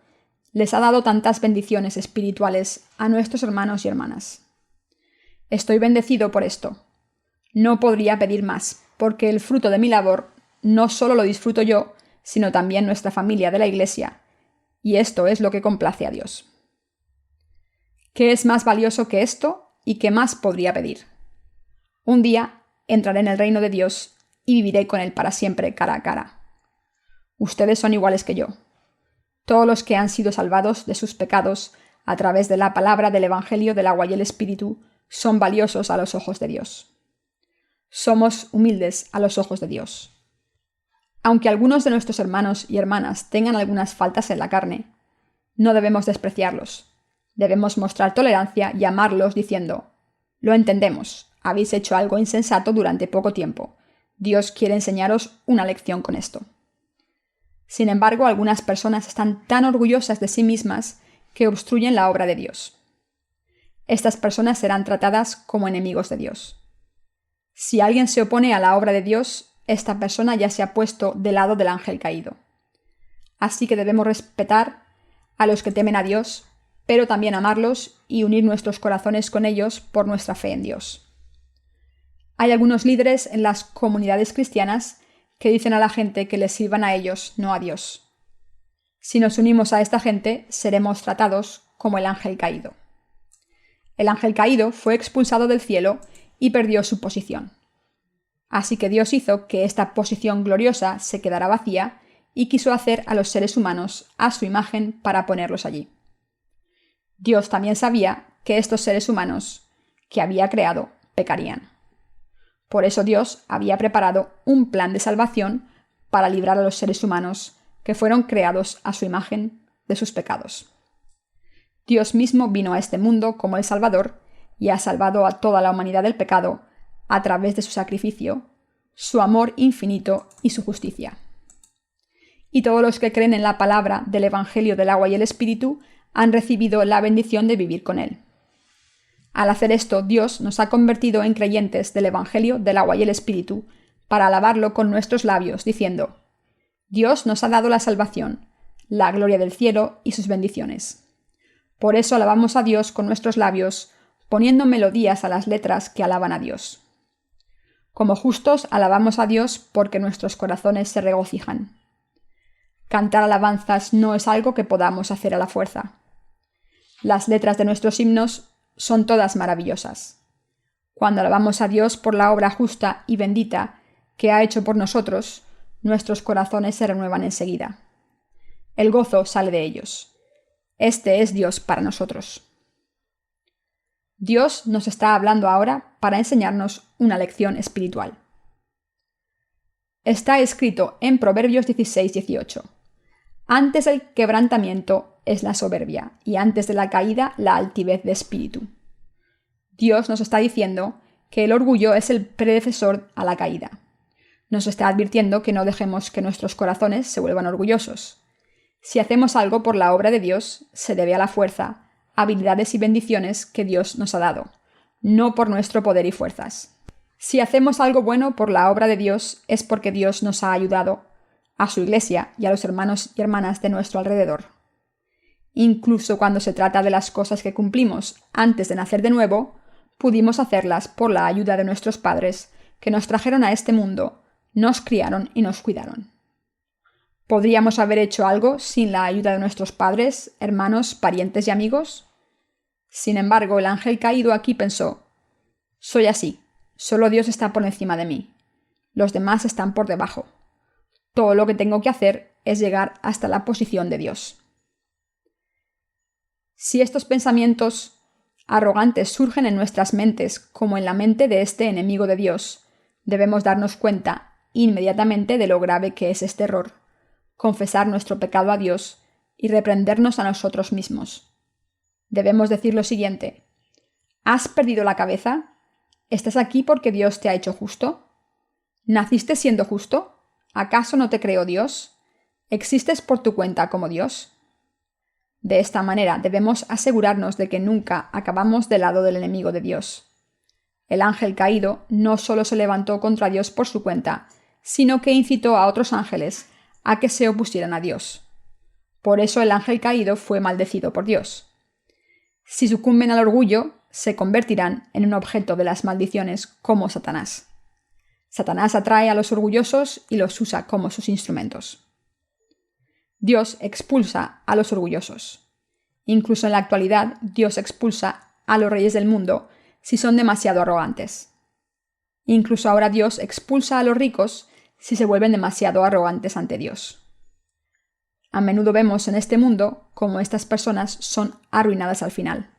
A: les ha dado tantas bendiciones espirituales a nuestros hermanos y hermanas. Estoy bendecido por esto. No podría pedir más, porque el fruto de mi labor no solo lo disfruto yo, sino también nuestra familia de la Iglesia, y esto es lo que complace a Dios. ¿Qué es más valioso que esto y qué más podría pedir? Un día entraré en el reino de Dios y viviré con Él para siempre cara a cara. Ustedes son iguales que yo. Todos los que han sido salvados de sus pecados a través de la palabra del Evangelio del agua y el Espíritu son valiosos a los ojos de Dios. Somos humildes a los ojos de Dios. Aunque algunos de nuestros hermanos y hermanas tengan algunas faltas en la carne, no debemos despreciarlos. Debemos mostrar tolerancia y amarlos diciendo: lo entendemos, habéis hecho algo insensato durante poco tiempo. Dios quiere enseñaros una lección con esto. Sin embargo, algunas personas están tan orgullosas de sí mismas que obstruyen la obra de Dios. Estas personas serán tratadas como enemigos de Dios. Si alguien se opone a la obra de Dios, esta persona ya se ha puesto del lado del ángel caído. Así que debemos respetar a los que temen a Dios, pero también amarlos y unir nuestros corazones con ellos por nuestra fe en Dios. Hay algunos líderes en las comunidades cristianas que dicen a la gente que les sirvan a ellos, no a Dios. Si nos unimos a esta gente, seremos tratados como el ángel caído. El ángel caído fue expulsado del cielo y perdió su posición. Así que Dios hizo que esta posición gloriosa se quedara vacía y quiso hacer a los seres humanos a su imagen para ponerlos allí. Dios también sabía que estos seres humanos que había creado pecarían. Por eso Dios había preparado un plan de salvación para librar a los seres humanos que fueron creados a su imagen de sus pecados. Dios mismo vino a este mundo como el Salvador y ha salvado a toda la humanidad del pecado a través de su sacrificio, su amor infinito y su justicia. Y todos los que creen en la palabra del Evangelio del agua y el Espíritu han recibido la bendición de vivir con Él. Al hacer esto, Dios nos ha convertido en creyentes del Evangelio del agua y el Espíritu para alabarlo con nuestros labios, diciendo: Dios nos ha dado la salvación, la gloria del cielo y sus bendiciones. Por eso alabamos a Dios con nuestros labios, poniendo melodías a las letras que alaban a Dios. Como justos, alabamos a Dios porque nuestros corazones se regocijan. Cantar alabanzas no es algo que podamos hacer a la fuerza. Las letras de nuestros himnos son todas maravillosas. Cuando alabamos a Dios por la obra justa y bendita que ha hecho por nosotros, nuestros corazones se renuevan enseguida. El gozo sale de ellos. Este es Dios para nosotros. Dios nos está hablando ahora para enseñarnos una lección espiritual. Está escrito en Proverbios 16:18. Antes del quebrantamiento es la soberbia, y antes de la caída la altivez de espíritu. Dios nos está diciendo que el orgullo es el predecesor a la caída. Nos está advirtiendo que no dejemos que nuestros corazones se vuelvan orgullosos. Si hacemos algo por la obra de Dios, se debe a la fuerza, habilidades y bendiciones que Dios nos ha dado, no por nuestro poder y fuerzas. Si hacemos algo bueno por la obra de Dios, es porque Dios nos ha ayudado, a su iglesia y a los hermanos y hermanas de nuestro alrededor. Incluso cuando se trata de las cosas que cumplimos antes de nacer de nuevo, pudimos hacerlas por la ayuda de nuestros padres, que nos trajeron a este mundo, nos criaron y nos cuidaron. ¿Podríamos haber hecho algo sin la ayuda de nuestros padres, hermanos, parientes y amigos? Sin embargo, el ángel caído aquí pensó: soy así, solo Dios está por encima de mí. Los demás están por debajo. Todo lo que tengo que hacer es llegar hasta la posición de Dios. Si estos pensamientos arrogantes surgen en nuestras mentes como en la mente de este enemigo de Dios, debemos darnos cuenta inmediatamente de lo grave que es este error, confesar nuestro pecado a Dios y reprendernos a nosotros mismos. Debemos decir lo siguiente: ¿has perdido la cabeza? ¿Estás aquí porque Dios te ha hecho justo? ¿Naciste siendo justo? ¿Acaso no te creó Dios? ¿Existes por tu cuenta como Dios? De esta manera debemos asegurarnos de que nunca acabamos del lado del enemigo de Dios. El ángel caído no solo se levantó contra Dios por su cuenta, sino que incitó a otros ángeles a que se opusieran a Dios. Por eso el ángel caído fue maldecido por Dios. Si sucumben al orgullo, se convertirán en un objeto de las maldiciones como Satanás. Satanás atrae a los orgullosos y los usa como sus instrumentos. Dios expulsa a los orgullosos. Incluso en la actualidad, Dios expulsa a los reyes del mundo si son demasiado arrogantes. Incluso ahora Dios expulsa a los ricos si se vuelven demasiado arrogantes ante Dios. A menudo vemos en este mundo cómo estas personas son arruinadas al final.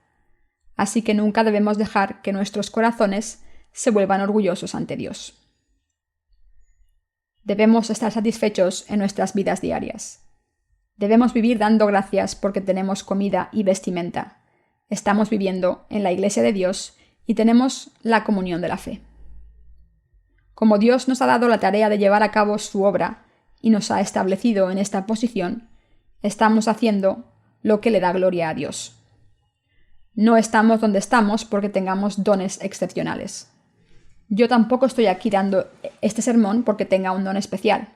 A: Así que nunca debemos dejar que nuestros corazones se vuelvan orgullosos ante Dios. Debemos estar satisfechos en nuestras vidas diarias. Debemos vivir dando gracias porque tenemos comida y vestimenta. Estamos viviendo en la Iglesia de Dios y tenemos la comunión de la fe. Como Dios nos ha dado la tarea de llevar a cabo su obra y nos ha establecido en esta posición, estamos haciendo lo que le da gloria a Dios. No estamos donde estamos porque tengamos dones excepcionales. Yo tampoco estoy aquí dando este sermón porque tenga un don especial.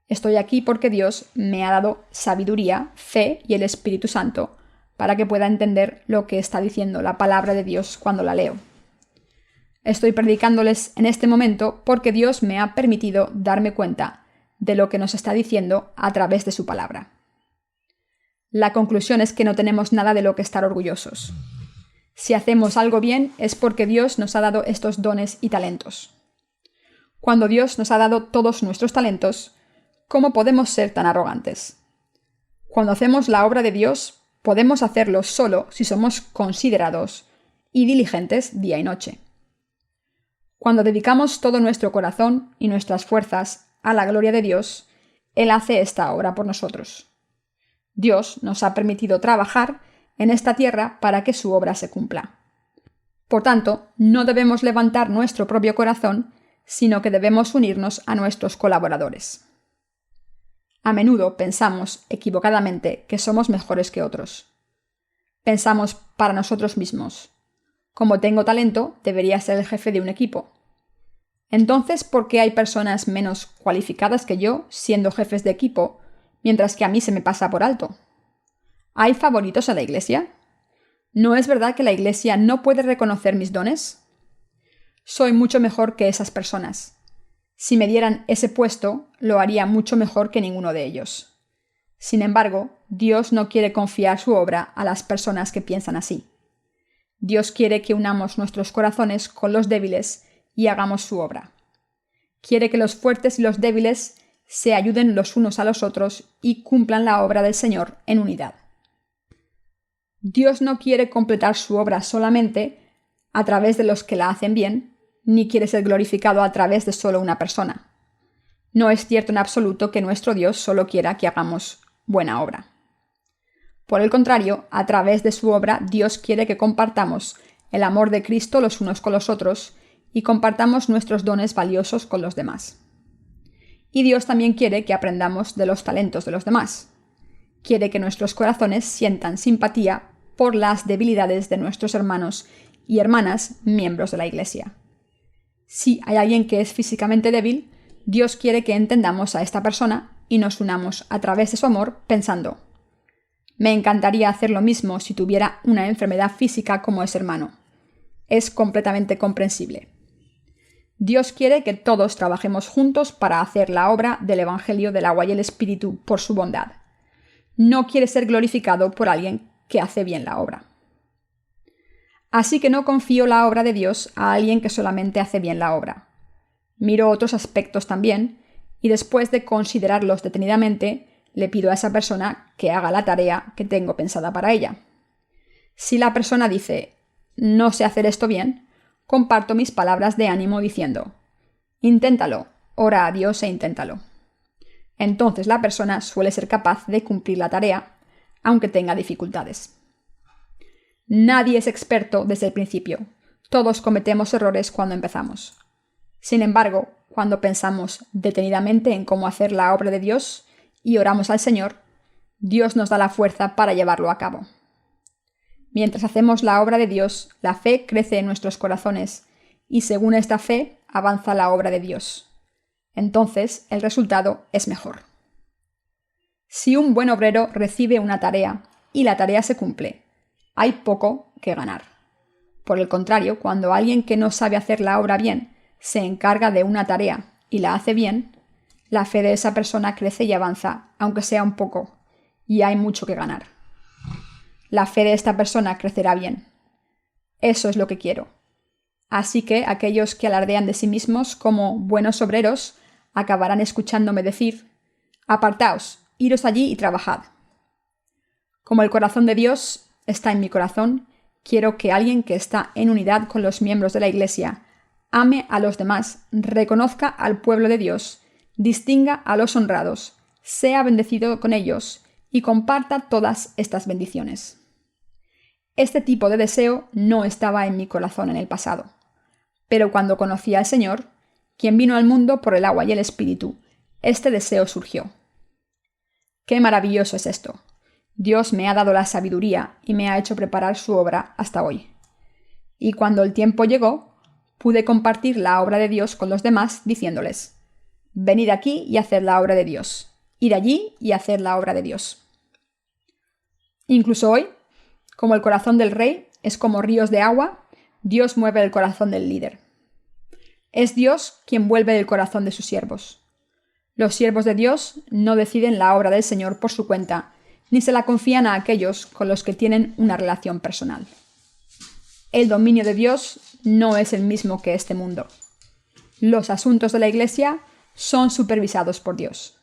A: Estoy aquí porque Dios me ha dado sabiduría, fe y el Espíritu Santo para que pueda entender lo que está diciendo la palabra de Dios cuando la leo. Estoy predicándoles en este momento porque Dios me ha permitido darme cuenta de lo que nos está diciendo a través de su palabra. La conclusión es que no tenemos nada de lo que estar orgullosos. Si hacemos algo bien es porque Dios nos ha dado estos dones y talentos. Cuando Dios nos ha dado todos nuestros talentos, ¿cómo podemos ser tan arrogantes? Cuando hacemos la obra de Dios, podemos hacerlo solo si somos considerados y diligentes día y noche. Cuando dedicamos todo nuestro corazón y nuestras fuerzas a la gloria de Dios, Él hace esta obra por nosotros. Dios nos ha permitido trabajar en esta tierra para que su obra se cumpla. Por tanto, no debemos levantar nuestro propio corazón, sino que debemos unirnos a nuestros colaboradores. A menudo pensamos equivocadamente que somos mejores que otros. Pensamos para nosotros mismos: como tengo talento, debería ser el jefe de un equipo. Entonces, ¿por qué hay personas menos cualificadas que yo siendo jefes de equipo, mientras que a mí se me pasa por alto? ¿Hay favoritos a la Iglesia? ¿No es verdad que la Iglesia no puede reconocer mis dones? Soy mucho mejor que esas personas. Si me dieran ese puesto, lo haría mucho mejor que ninguno de ellos. Sin embargo, Dios no quiere confiar su obra a las personas que piensan así. Dios quiere que unamos nuestros corazones con los débiles y hagamos su obra. Quiere que los fuertes y los débiles se ayuden los unos a los otros y cumplan la obra del Señor en unidad. Dios no quiere completar su obra solamente a través de los que la hacen bien, ni quiere ser glorificado a través de solo una persona. No es cierto en absoluto que nuestro Dios solo quiera que hagamos buena obra. Por el contrario, a través de su obra, Dios quiere que compartamos el amor de Cristo los unos con los otros y compartamos nuestros dones valiosos con los demás. Y Dios también quiere que aprendamos de los talentos de los demás. Quiere que nuestros corazones sientan simpatía por las debilidades de nuestros hermanos y hermanas miembros de la Iglesia. Si hay alguien que es físicamente débil, Dios quiere que entendamos a esta persona y nos unamos a través de su amor pensando: me encantaría hacer lo mismo si tuviera una enfermedad física como ese hermano. Es completamente comprensible. Dios quiere que todos trabajemos juntos para hacer la obra del Evangelio del agua y el Espíritu por su bondad. No quiere ser glorificado por alguien que hace bien la obra. Así que no confío la obra de Dios a alguien que solamente hace bien la obra. Miro otros aspectos también, y después de considerarlos detenidamente, le pido a esa persona que haga la tarea que tengo pensada para ella. Si la persona dice: no sé hacer esto bien, comparto mis palabras de ánimo diciendo: inténtalo, ora a Dios e inténtalo. Entonces la persona suele ser capaz de cumplir la tarea, aunque tenga dificultades. Nadie es experto desde el principio. Todos cometemos errores cuando empezamos. Sin embargo, cuando pensamos detenidamente en cómo hacer la obra de Dios y oramos al Señor, Dios nos da la fuerza para llevarlo a cabo. Mientras hacemos la obra de Dios, la fe crece en nuestros corazones y según esta fe avanza la obra de Dios. Entonces el resultado es mejor. Si un buen obrero recibe una tarea y la tarea se cumple, hay poco que ganar. Por el contrario, cuando alguien que no sabe hacer la obra bien se encarga de una tarea y la hace bien, la fe de esa persona crece y avanza, aunque sea un poco, y hay mucho que ganar. La fe de esta persona crecerá bien. Eso es lo que quiero. Así que aquellos que alardean de sí mismos como buenos obreros acabarán escuchándome decir: apartaos, iros allí y trabajad. Como el corazón de Dios está en mi corazón, quiero que alguien que está en unidad con los miembros de la Iglesia ame a los demás, reconozca al pueblo de Dios, distinga a los honrados, sea bendecido con ellos y comparta todas estas bendiciones. Este tipo de deseo no estaba en mi corazón en el pasado, pero cuando conocí al Señor, quien vino al mundo por el agua y el Espíritu, este deseo surgió. ¡Qué maravilloso es esto! Dios me ha dado la sabiduría y me ha hecho preparar su obra hasta hoy. Y cuando el tiempo llegó, pude compartir la obra de Dios con los demás diciéndoles: venid aquí y haced la obra de Dios, id allí y haced la obra de Dios. Incluso hoy, como el corazón del rey es como ríos de agua, Dios mueve el corazón del líder. Es Dios quien vuelve el corazón de sus siervos. Los siervos de Dios no deciden la obra del Señor por su cuenta, ni se la confían a aquellos con los que tienen una relación personal. El dominio de Dios no es el mismo que este mundo. Los asuntos de la Iglesia son supervisados por Dios.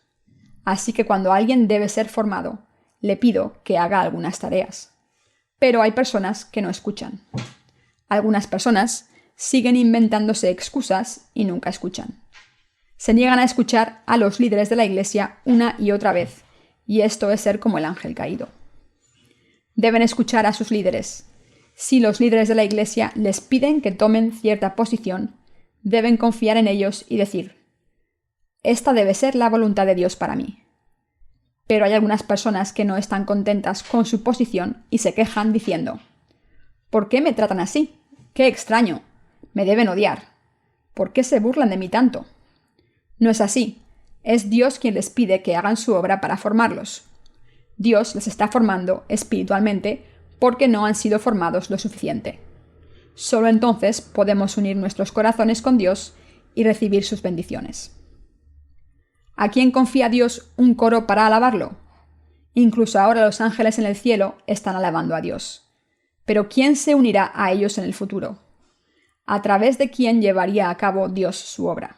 A: Así que cuando alguien debe ser formado, le pido que haga algunas tareas. Pero hay personas que no escuchan. Algunas personas siguen inventándose excusas y nunca escuchan. Se niegan a escuchar a los líderes de la Iglesia una y otra vez, y esto es ser como el ángel caído. Deben escuchar a sus líderes. Si los líderes de la Iglesia les piden que tomen cierta posición, deben confiar en ellos y decir: esta debe ser la voluntad de Dios para mí. Pero hay algunas personas que no están contentas con su posición y se quejan diciendo: ¿por qué me tratan así? ¡Qué extraño! Me deben odiar. ¿Por qué se burlan de mí tanto? No es así. Es Dios quien les pide que hagan su obra para formarlos. Dios les está formando espiritualmente porque no han sido formados lo suficiente. Solo entonces podemos unir nuestros corazones con Dios y recibir sus bendiciones. ¿A quién confía Dios un coro para alabarlo? Incluso ahora los ángeles en el cielo están alabando a Dios. Pero ¿quién se unirá a ellos en el futuro? ¿A través de quién llevaría a cabo Dios su obra?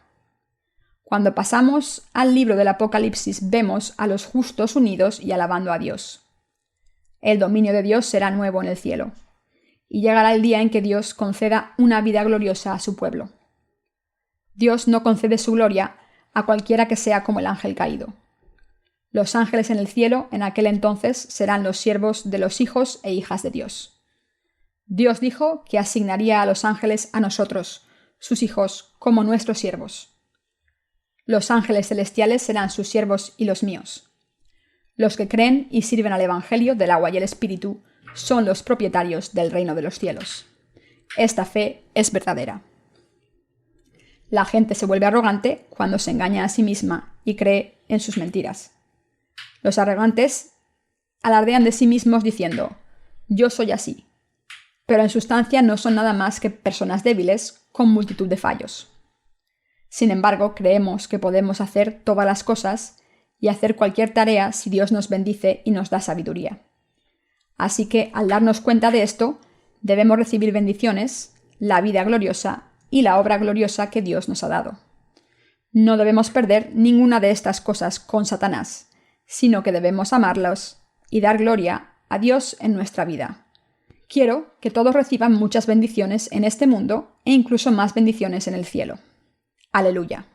A: Cuando pasamos al libro del Apocalipsis vemos a los justos unidos y alabando a Dios. El dominio de Dios será nuevo en el cielo, y llegará el día en que Dios conceda una vida gloriosa a su pueblo. Dios no concede su gloria a cualquiera que sea como el ángel caído. Los ángeles en el cielo en aquel entonces serán los siervos de los hijos e hijas de Dios. Dios dijo que asignaría a los ángeles a nosotros, sus hijos, como nuestros siervos. Los ángeles celestiales serán sus siervos y los míos. Los que creen y sirven al Evangelio del agua y el Espíritu son los propietarios del reino de los cielos. Esta fe es verdadera. La gente se vuelve arrogante cuando se engaña a sí misma y cree en sus mentiras. Los arrogantes alardean de sí mismos diciendo: yo soy así. Pero en sustancia no son nada más que personas débiles con multitud de fallos. Sin embargo, creemos que podemos hacer todas las cosas y hacer cualquier tarea si Dios nos bendice y nos da sabiduría. Así que, al darnos cuenta de esto, debemos recibir bendiciones, la vida gloriosa y la obra gloriosa que Dios nos ha dado. No debemos perder ninguna de estas cosas con Satanás, sino que debemos amarlos y dar gloria a Dios en nuestra vida. Quiero que todos reciban muchas bendiciones en este mundo e incluso más bendiciones en el cielo. Aleluya.